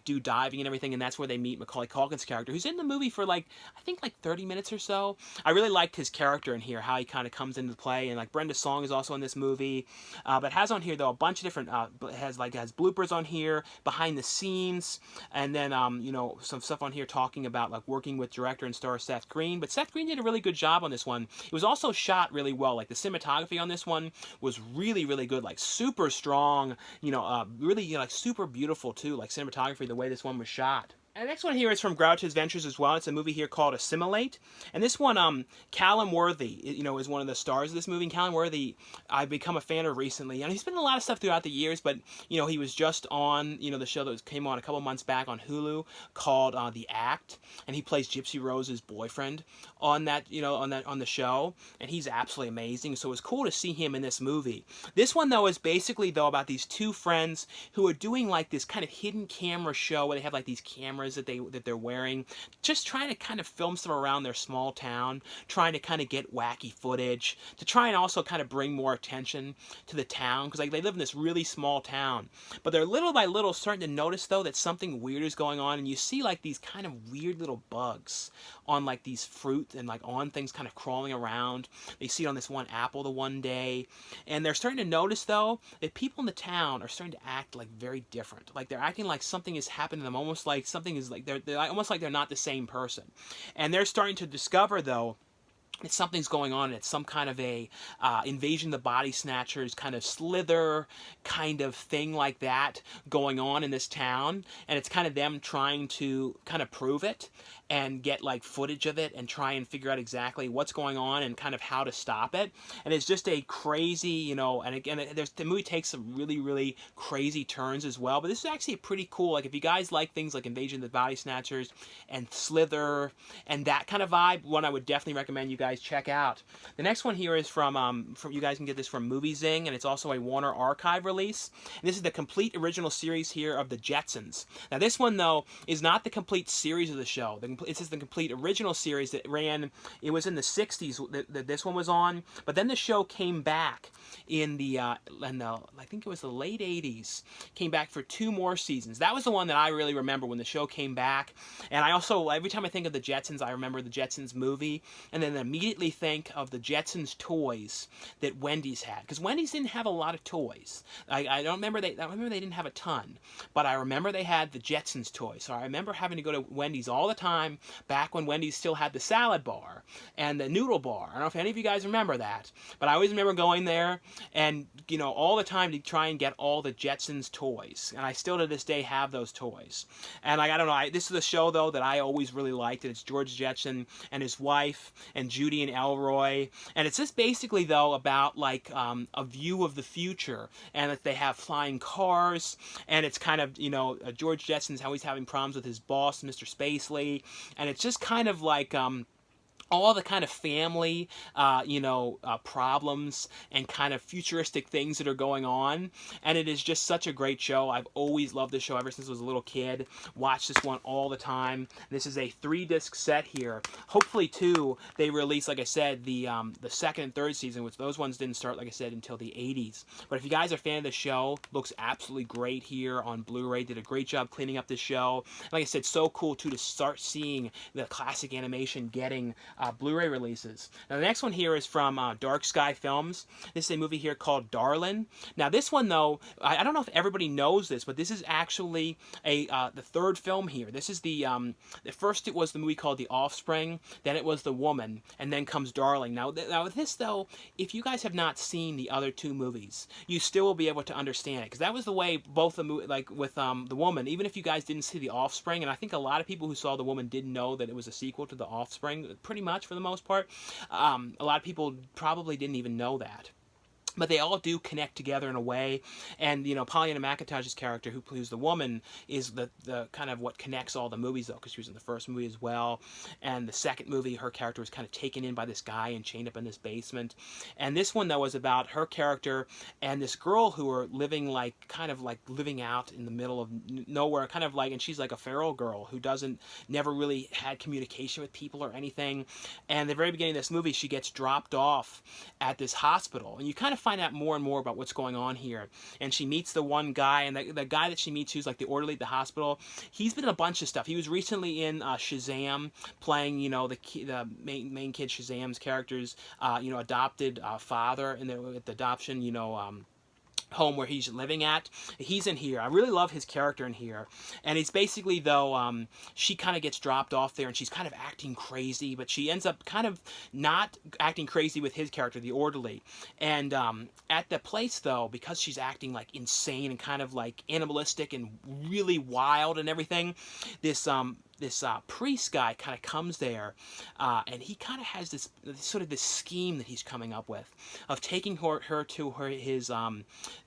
do diving and everything, and that's where they meet Macaulay Culkin's character, who's in the movie for like, I think like 30 minutes or so. I really liked his character in here, how he kind of comes into play. And like Brenda Song is also in this movie, but has on here, though, a bunch of different has bloopers on here, behind the scenes, and then you know, some stuff on here talking about like working with director and star Seth Green. But Seth Green did a really good job on this one. It was also shot really well. Like the cinematography on this one was really, really good, like super strong, you know, really, you know, like super beautiful too, like cinematography, the way this one was shot. And the next one here is from Groucho's Ventures as well. It's a movie here called Assimilate. And this one, Callum Worthy, is one of the stars of this movie. And Callum Worthy, I've become a fan of recently. And he's been in a lot of stuff throughout the years, but, he was just on, the show that came on a couple months back on Hulu called The Act. And he plays Gypsy Rose's boyfriend on that, on the show. And he's absolutely amazing. So it was cool to see him in this movie. This one, though, is basically, though, about these two friends who are doing, like, this kind of hidden camera show where they have, like, these cameras that they're wearing, just trying to kind of film stuff around their small town, trying to kind of get wacky footage, to try and also kind of bring more attention to the town, because like they live in this really small town. But they're little by little starting to notice, though, that something weird is going on, and you see like these kind of weird little bugs on like these fruit and like on things kind of crawling around. They see it on this one apple the one day, and they're starting to notice, though, that people in the town are starting to act like very different. Like they're acting like something is happening to them, almost like something is like they're almost like they're not the same person. And they're starting to discover, though, that something's going on. It's some kind of a Invasion of the Body Snatchers kind of Slither kind of thing like that going on in this town, and it's kind of them trying to kind of prove it and get like footage of it and try and figure out exactly what's going on and kind of how to stop it. And it's just a crazy, and again, the movie takes some really, really crazy turns as well. But this is actually pretty cool. Like if you guys like things like Invasion of the Body Snatchers and Slither and that kind of vibe, one I would definitely recommend you guys check out. The next one here is from you guys can get this from Movie Zing, and it's also a Warner Archive release. And this is the complete original series here of the Jetsons. Now this one, though, is not the complete series of the show. It's just the complete original series that ran. It was in the 60s that this one was on, but then the show came back in the I think it was the late 80s. Came back for 2 more seasons. That was the one that I really remember when the show came back. And I also, every time I think of the Jetsons, I remember the Jetsons movie, and then immediately think of the Jetsons toys that Wendy's had, because Wendy's didn't have a lot of toys. I remember they didn't have a ton, but I remember they had the Jetsons toys. So I remember having to go to Wendy's all the time back when Wendy's still had the salad bar and the noodle bar. I don't know if any of you guys remember that, but I always remember going there and all the time to try and get all the Jetsons toys, and I still to this day have those toys. And I don't know, this is a show, though, that I always really liked. It's George Jetson and his wife and Judy and Elroy, and it's just basically, though, about like a view of the future, and that they have flying cars, and it's kind of George Jetson's how he's having problems with his boss, Mr. Spacely, and it's just kind of like all the kind of family, problems and kind of futuristic things that are going on. And it is just such a great show. I've always loved this show ever since I was a little kid. Watched this one all the time. This is a 3-disc set here. Hopefully, too, they release, like I said, the 2nd and 3rd season, which those ones didn't start, like I said, until the 80s. But if you guys are a fan of the show, looks absolutely great here on Blu-ray. Did a great job cleaning up the show. Like I said, so cool, too, to start seeing the classic animation getting Blu-ray releases. Now the next one here is from Dark Sky Films. This is a movie here called Darlin. Now this one, though, I don't know if everybody knows this, but this is actually the 3rd film here. This is the first, it was the movie called The Offspring, then it was The Woman, and then comes Darling. Now with this, though, if you guys have not seen the other 2 movies, you still will be able to understand it, because that was the way both the like with The Woman, even if you guys didn't see The Offspring, and I think a lot of people who saw The Woman didn't know that it was a sequel to The Offspring, pretty much for the most part. A lot of people probably didn't even know that. But they all do connect together in a way, and Pollyanna McIntosh's character, who plays the woman, is the kind of what connects all the movies, though, because she was in the first movie as well, and the second movie, her character was kind of taken in by this guy and chained up in this basement. And this one, though, was about her character and this girl who are living living out in the middle of nowhere, kind of like, and she's like a feral girl who never really had communication with people or anything. And at the very beginning of this movie, she gets dropped off at this hospital, and you kind of find out more and more about what's going on here. And she meets the one guy, and the guy that she meets, who's like the orderly at the hospital, he's been in a bunch of stuff. He was recently in Shazam, playing the main kid Shazam's character's adopted father, and the adoption home where he's living at. He's in here. I really love his character in here. And it's basically, though, she kind of gets dropped off there and she's kind of acting crazy, but she ends up kind of not acting crazy with his character, the orderly. And at the place, though, because she's acting like insane and kind of like animalistic and really wild and everything, this priest guy kind of comes there, and he kind of has this sort of this scheme that he's coming up with of taking her to his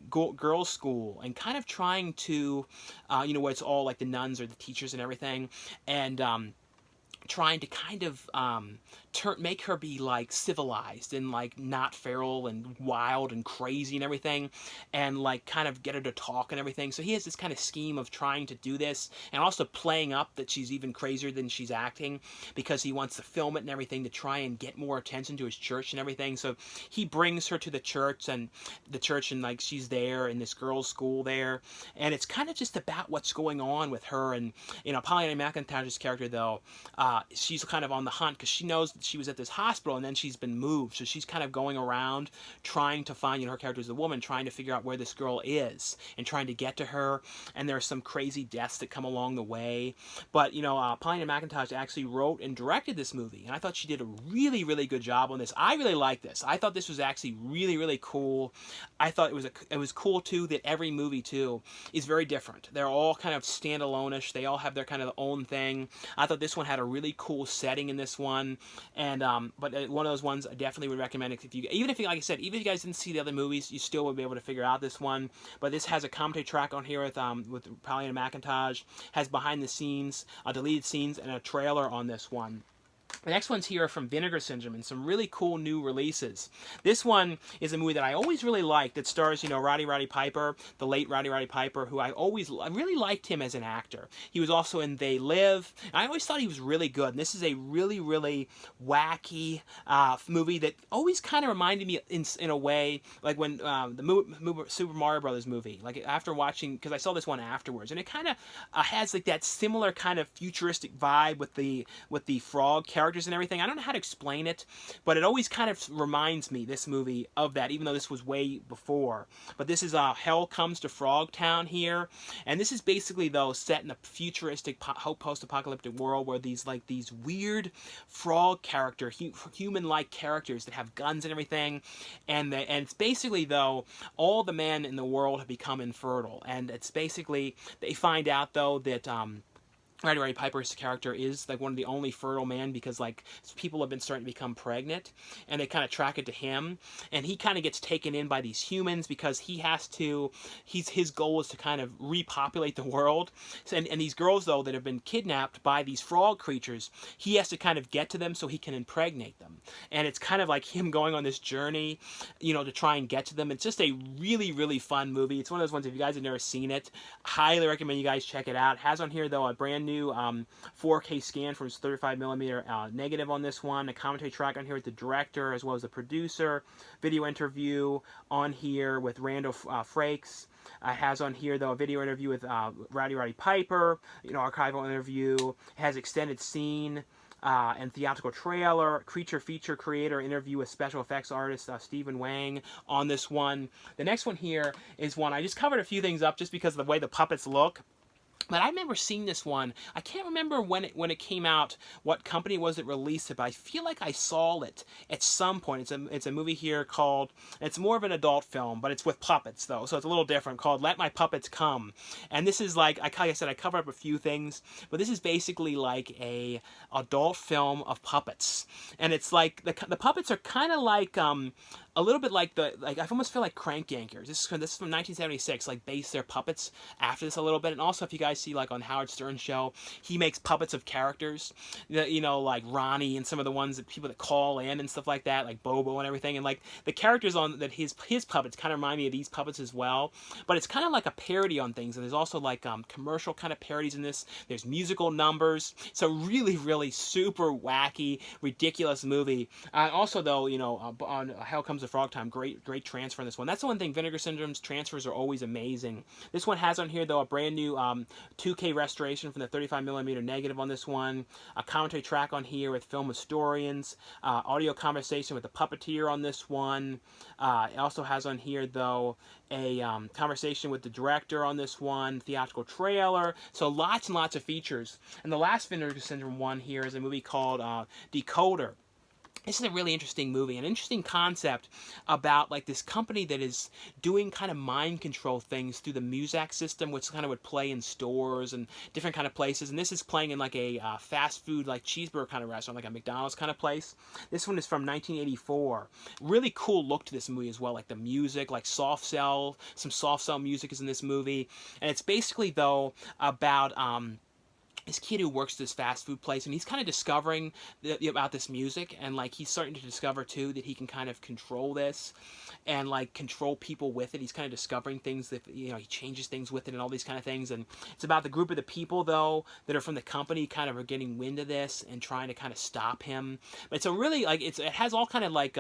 girls' school and kind of trying to, where it's all like the nuns or the teachers and everything, and trying to kind of make her be like civilized and like not feral and wild and crazy and everything, and like kind of get her to talk and everything. So he has this kind of scheme of trying to do this and also playing up that she's even crazier than she's acting, because he wants to film it and everything to try and get more attention to his church and everything. So he brings her to the church and like she's there in this girls' school there, and it's kind of just about what's going on with her. And Pollyanna McIntosh's character, though, she's kind of on the hunt because she knows that she was at this hospital and then she's been moved, so she's kind of going around trying to find, her character is a woman, trying to figure out where this girl is and trying to get to her. And there are some crazy deaths that come along the way, but Pollyanna McIntosh actually wrote and directed this movie, and I thought she did a really, really good job on this. I really liked this. I thought this was actually really, really cool. I thought it was cool too that every movie too is very different. They're all kind of standalone-ish. They all have their kind of own thing. I thought this one had a really cool setting in this one, and but one of those ones I definitely would recommend it even if like I said, even if you guys didn't see the other movies, you still would be able to figure out this one. But this has a commentary track on here with Pollyanna McIntosh, has behind the scenes, deleted scenes, and a trailer on this one. The next one's here from Vinegar Syndrome and some really cool new releases. This one is a movie that I always really liked that stars, Roddy Piper, the late Roddy Piper, who I really liked him as an actor. He was also in They Live. I always thought he was really good. And this is a really, really wacky movie that always kind of reminded me in a way like when the Super Mario Brothers movie, like after watching, because I saw this one afterwards, and it kind of has like that similar kind of futuristic vibe with the frog characters and everything. I don't know how to explain it, but it always kind of reminds me, this movie, of that, even though this was way before. But this is Hell Comes to Frogtown here, and this is basically, though, set in a futuristic post-apocalyptic world where these weird frog character, human-like characters that have guns and everything, and it's basically, though, all the men in the world have become infertile, and it's basically, they find out, though, that Roddy Piper's character is like one of the only fertile men, because like people have been starting to become pregnant, and they kind of track it to him, and he kind of gets taken in by these humans because his goal is to kind of repopulate the world. And these girls, though, that have been kidnapped by these frog creatures, he has to kind of get to them so he can impregnate them. And it's kind of like him going on this journey, to try and get to them. It's just a really, really fun movie. It's one of those ones, if you guys have never seen it, highly recommend you guys check it out. It has on here, though, a brand new 4K scan from his 35mm negative on this one, a commentary track on here with the director as well as the producer, video interview on here with Randall Frakes. Has on here, though, a video interview with Roddy Piper, archival interview. It has extended scene and theatrical trailer, creature feature creator interview with special effects artist Stephen Wang on this one. The next one here is one I just covered a few things up just because of the way the puppets look. But I remember seeing this one. I can't remember when it came out, what company was it released it, but I feel like I saw it at some point. It's a movie here called, it's more of an adult film, but it's with puppets, though, so it's a little different, called Let My Puppets Come. And this is like I said, I covered up a few things, but this is basically like a adult film of puppets. And it's like, the puppets are kind of like, a little bit like I almost feel like Crank Yankers. This is from 1976, like based their puppets after this a little bit. And also, if you guys see like on Howard Stern's show, he makes puppets of characters, like Ronnie and some of the ones that people that call in and stuff like that, like Bobo and everything. And like the characters on that his puppets kind of remind me of these puppets as well. But it's kind of like a parody on things. And there's also like commercial kind of parodies in this. There's musical numbers. It's a really, really super wacky, ridiculous movie. Also, though, on Hell Comes to of Frog Time. Great transfer in this one. That's the one thing. Vinegar Syndrome's transfers are always amazing. This one has on here, though, a brand new 2K restoration from the 35mm negative on this one. A commentary track on here with film historians. Audio conversation with the puppeteer on this one. It also has on here, though, a conversation with the director on this one. Theatrical trailer. So lots and lots of features. And the last Vinegar Syndrome one here is a movie called Decoder. This is a really interesting movie, an interesting concept about like this company that is doing kind of mind control things through the Muzak system, which kind of would play in stores and different kind of places. And this is playing in like a fast food, like cheeseburger kind of restaurant, like a McDonald's kind of place. This one is from 1984. Really cool look to this movie as well, like the music, like soft cell, some soft cell music is in this movie. And it's basically though about this kid who works this fast food place, and he's kind of discovering about this music, and like he's starting to discover too that he can kind of control this and like control people with it. He's kind of discovering things that, you know, he changes things with it and all these kind of things. And it's about the group of the people though that are from the company kind of are getting wind of this and trying to kind of stop him. But so really like it has all kind of like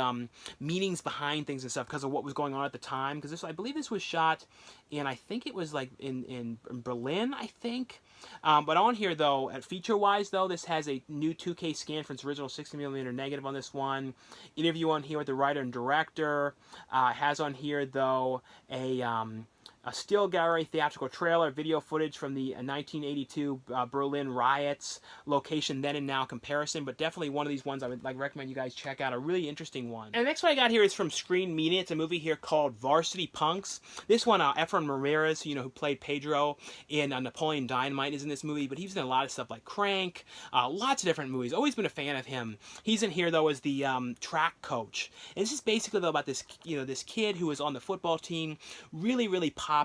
meanings behind things and stuff because of what was going on at the time. Because this, I believe this was shot in, I think it was like in Berlin, I think. But on here though, at feature-wise though, this has a new 2K scan for its original 60mm negative on this one. Interview on here with the writer and director. Has on here though a still gallery theatrical trailer, video footage from the 1982 Berlin riots, location then and now comparison, but definitely one of these ones I would like recommend you guys check out, a really interesting one. And the next one I got here is from Screen Media. It's a movie here called Varsity Punks. This one, Efren Ramirez, you know, who played Pedro in Napoleon Dynamite, is in this movie, but he's in a lot of stuff like Crank, lots of different movies. Always been a fan of him. He's in here though as the track coach. And this is basically though about this, you know, this kid who is on the football team, really popular,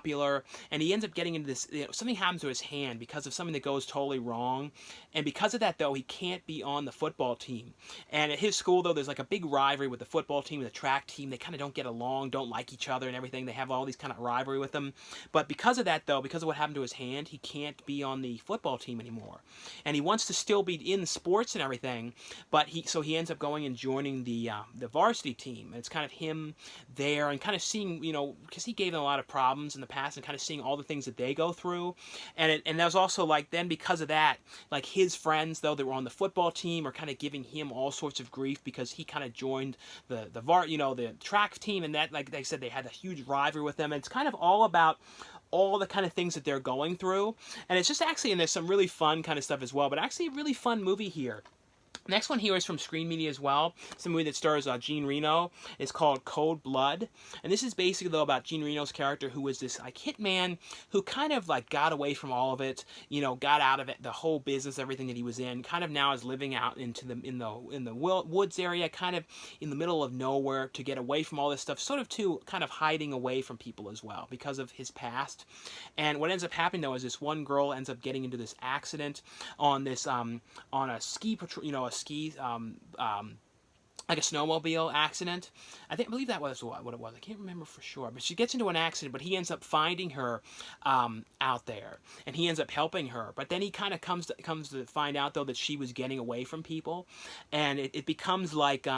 and he ends up getting into this, you know, something happens to his hand because of something that goes totally wrong, and because of that though he can't be on the football team. And at his school though there's like a big rivalry with the football team and the track team. They kind of don't get along, don't like each other and everything. They have all these kind of rivalry with them, but because of that though, because of what happened to his hand, he can't be on the football team anymore, and he wants to still be in sports and everything, but he ends up going and joining the varsity team, and it's kind of him there and kind of seeing, you know, because he gave them a lot of problems in the past, and kind of seeing all the things that they go through. And there's also like then because of that, like his friends though that were on the football team are kind of giving him all sorts of grief because he kind of joined the track team, and that, like they said, they had a huge rivalry with them. And it's kind of all about all the kind of things that they're going through, and it's just actually, and there's some really fun kind of stuff as well, but actually a really fun movie here. Next one here is from Screen Media as well. It's a movie that stars Jean Reno. It's called Cold Blood. And this is basically, though, about Jean Reno's character, who was this like hitman who kind of like got away from all of it, you know, got out of it, the whole business, everything that he was in, kind of now is living out into in the woods area, kind of in the middle of nowhere, to get away from all this stuff, sort of to kind of hiding away from people as well because of his past. And what ends up happening though is this one girl ends up getting into this accident on this on a ski patrol, you know, like a snowmobile accident. I believe that was what it was. I can't remember for sure. But she gets into an accident, but he ends up finding her out there, and he ends up helping her. But then he kind of comes to find out though that she was getting away from people, and it becomes like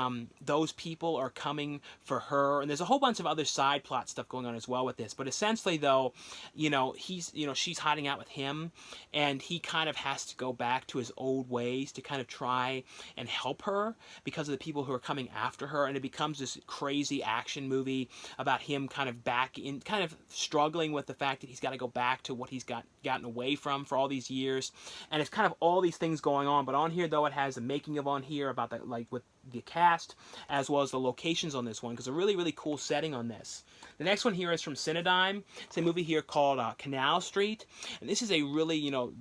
those people are coming for her. And there's a whole bunch of other side plot stuff going on as well with this. But essentially though, you know, she's hiding out with him, and he kind of has to go back to his old ways to kind of try and help her because of the people who are coming after her. And it becomes this crazy action movie about him kind of struggling with the fact that he's got to go back to what he's gotten away from for all these years. And it's kind of all these things going on. But on here though, it has the making of on here about the, like with the cast as well as the locations on this one, because a really cool setting on this. The next one here is from Cinedigm. It's a movie here called Canal Street, and this is a really, you know,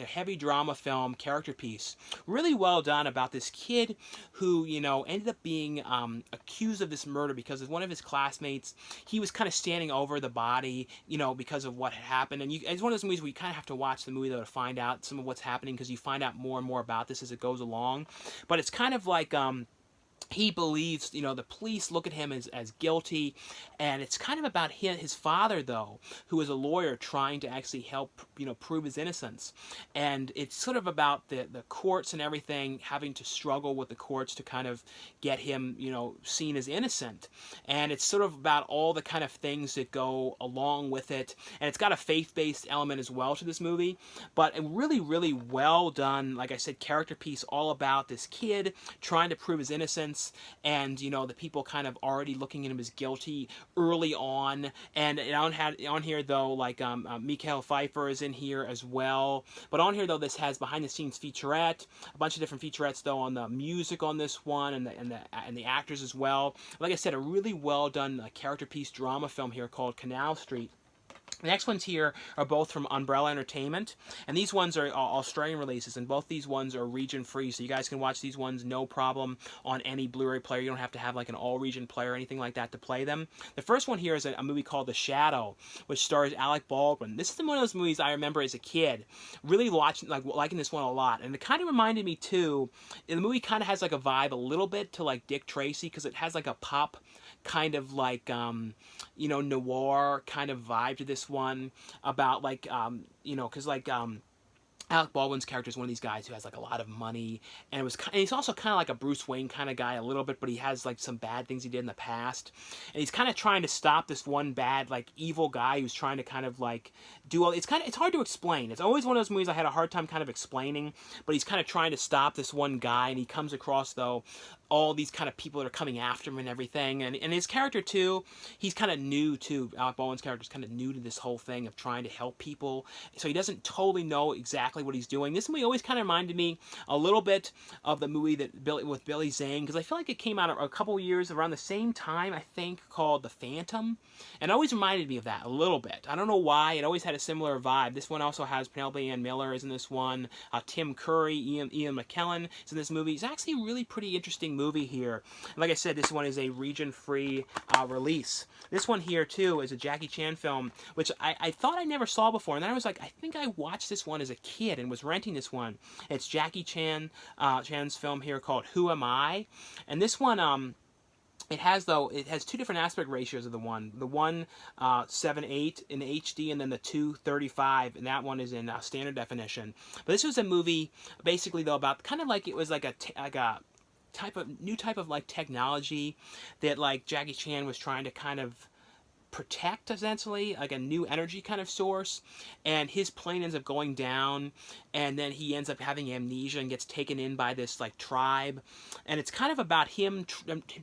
heavy drama film character piece, really well done, about this kid who, you know, ended up being accused of this murder because of one of his classmates. He was kind of standing over the body, you know, because of what had happened. And it's one of those movies where you kind of have to watch the movie though to find out some of what's happening, because you find out more and more about this as it goes along. But it's kind of like he believes, you know, the police look at him as guilty, and it's kind of about his father, though, who is a lawyer trying to actually help, you know, prove his innocence. And it's sort of about the courts and everything having to struggle with the courts to kind of get him, you know, seen as innocent. And it's sort of about all the kind of things that go along with it. And it's got a faith-based element as well to this movie, but a really, really well done, like I said, character piece all about this kid trying to prove his innocence. And, you know, the people kind of already looking at him as guilty early on. And on here, though, like Michael Pfeiffer is in here as well. But on here, though, this has behind-the-scenes featurette, a bunch of different featurettes, though, on the music on this one, and the actors as well. Like I said, a really well-done character piece drama film here called Canal Street. The next ones here are both from Umbrella Entertainment, and these ones are Australian releases, and both these ones are region-free, so you guys can watch these ones no problem on any Blu-ray player. You don't have to have like an all-region player or anything like that to play them. The first one here is a movie called The Shadow, which stars Alec Baldwin. This is one of those movies I remember as a kid, really liking this one a lot, and it kind of reminded me, too, the movie kind of has like a vibe a little bit to like Dick Tracy, because it has like a pop kind of like, you know, noir kind of vibe to this one, about like, you know, because like, Alec Baldwin's character is one of these guys who has like a lot of money, and he's also kind of like a Bruce Wayne kind of guy a little bit, but he has like some bad things he did in the past, and he's kind of trying to stop this one bad like evil guy who's trying to kind of like do all. It's hard to explain. It's always one of those movies I had a hard time kind of explaining, but he's kind of trying to stop this one guy, and he comes across, though, all these kind of people that are coming after him and everything, and his character too, he's kind of new too. Alec Baldwin's character is kind of new to this whole thing of trying to help people, so he doesn't totally know exactly what he's doing. This movie always kind of reminded me a little bit of the movie with Billy Zane, because I feel like it came out a couple years around the same time, I think, called The Phantom, and it always reminded me of that a little bit. I don't know why. It always had a similar vibe. This one also has Penelope Ann Miller is in this one, Tim Curry, Ian McKellen is in this movie. It's actually a really pretty interesting movie here. And like I said, this one is a region-free release. This one here, too, is a Jackie Chan film, which I thought I never saw before, and then I was like, I think I watched this one as a kid and was renting this one. It's Jackie Chan's film here called Who Am I? And this one, it has two different aspect ratios of the one. The 1:7:8 in HD, and then the 2:35, and that one is in standard definition. But this was a movie, basically, though, about kind of like it was like a new type of like technology that like Jackie Chan was trying to kind of protect, essentially, like a new energy kind of source, and his plane ends up going down, and then he ends up having amnesia and gets taken in by this like tribe, and it's kind of about him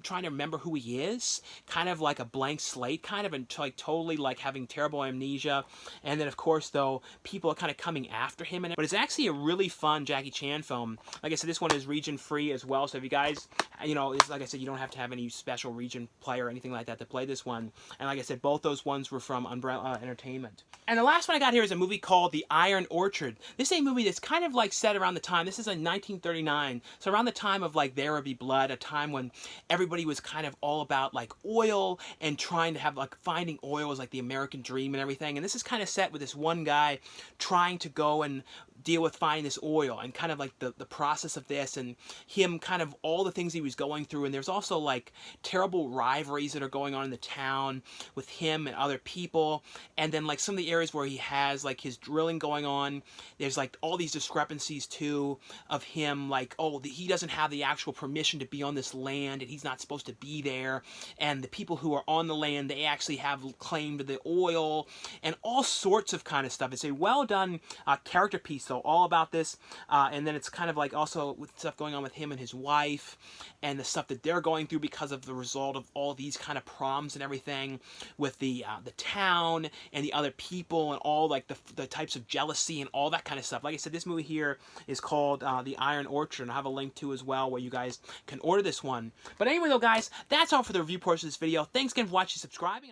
trying to remember who he is, kind of like a blank slate kind of, and like totally like having terrible amnesia. And then of course, though, people are kind of coming after him, but it's actually a really fun Jackie Chan film. Like I said, this one is region free as well, so if you guys, you know, like I said, you don't have to have any special region player or anything like that to play this one. And like I said, both those ones were from Umbrella Entertainment. And the last one I got here is a movie called The Iron Orchard. This is a movie that's kind of like set around the time, this is in 1939, so around the time of like There Will Be Blood, a time when everybody was kind of all about like oil and trying to have like finding oil was like the American dream and everything. And this is kind of set with this one guy trying to go and deal with finding this oil, and kind of like the process of this, and him kind of all the things he was going through. And there's also like terrible rivalries that are going on in the town with him and other people, and then like some of the areas where he has like his drilling going on, there's like all these discrepancies too of him, like, oh, he doesn't have the actual permission to be on this land, and he's not supposed to be there, and the people who are on the land, they actually have claim to the oil, and all sorts of kind of stuff. It's a well done character piece, though, all about this, and then it's kind of like also with stuff going on with him and his wife, and the stuff that they're going through because of the result of all these kind of problems and everything with the town and the other people, and all like the types of jealousy and all that kind of stuff. Like I said, this movie here is called The Iron Orchard, and I have a link to as well where you guys can order this one. But anyway, though, guys, that's all for the review portion of this video. Thanks again for watching, subscribing.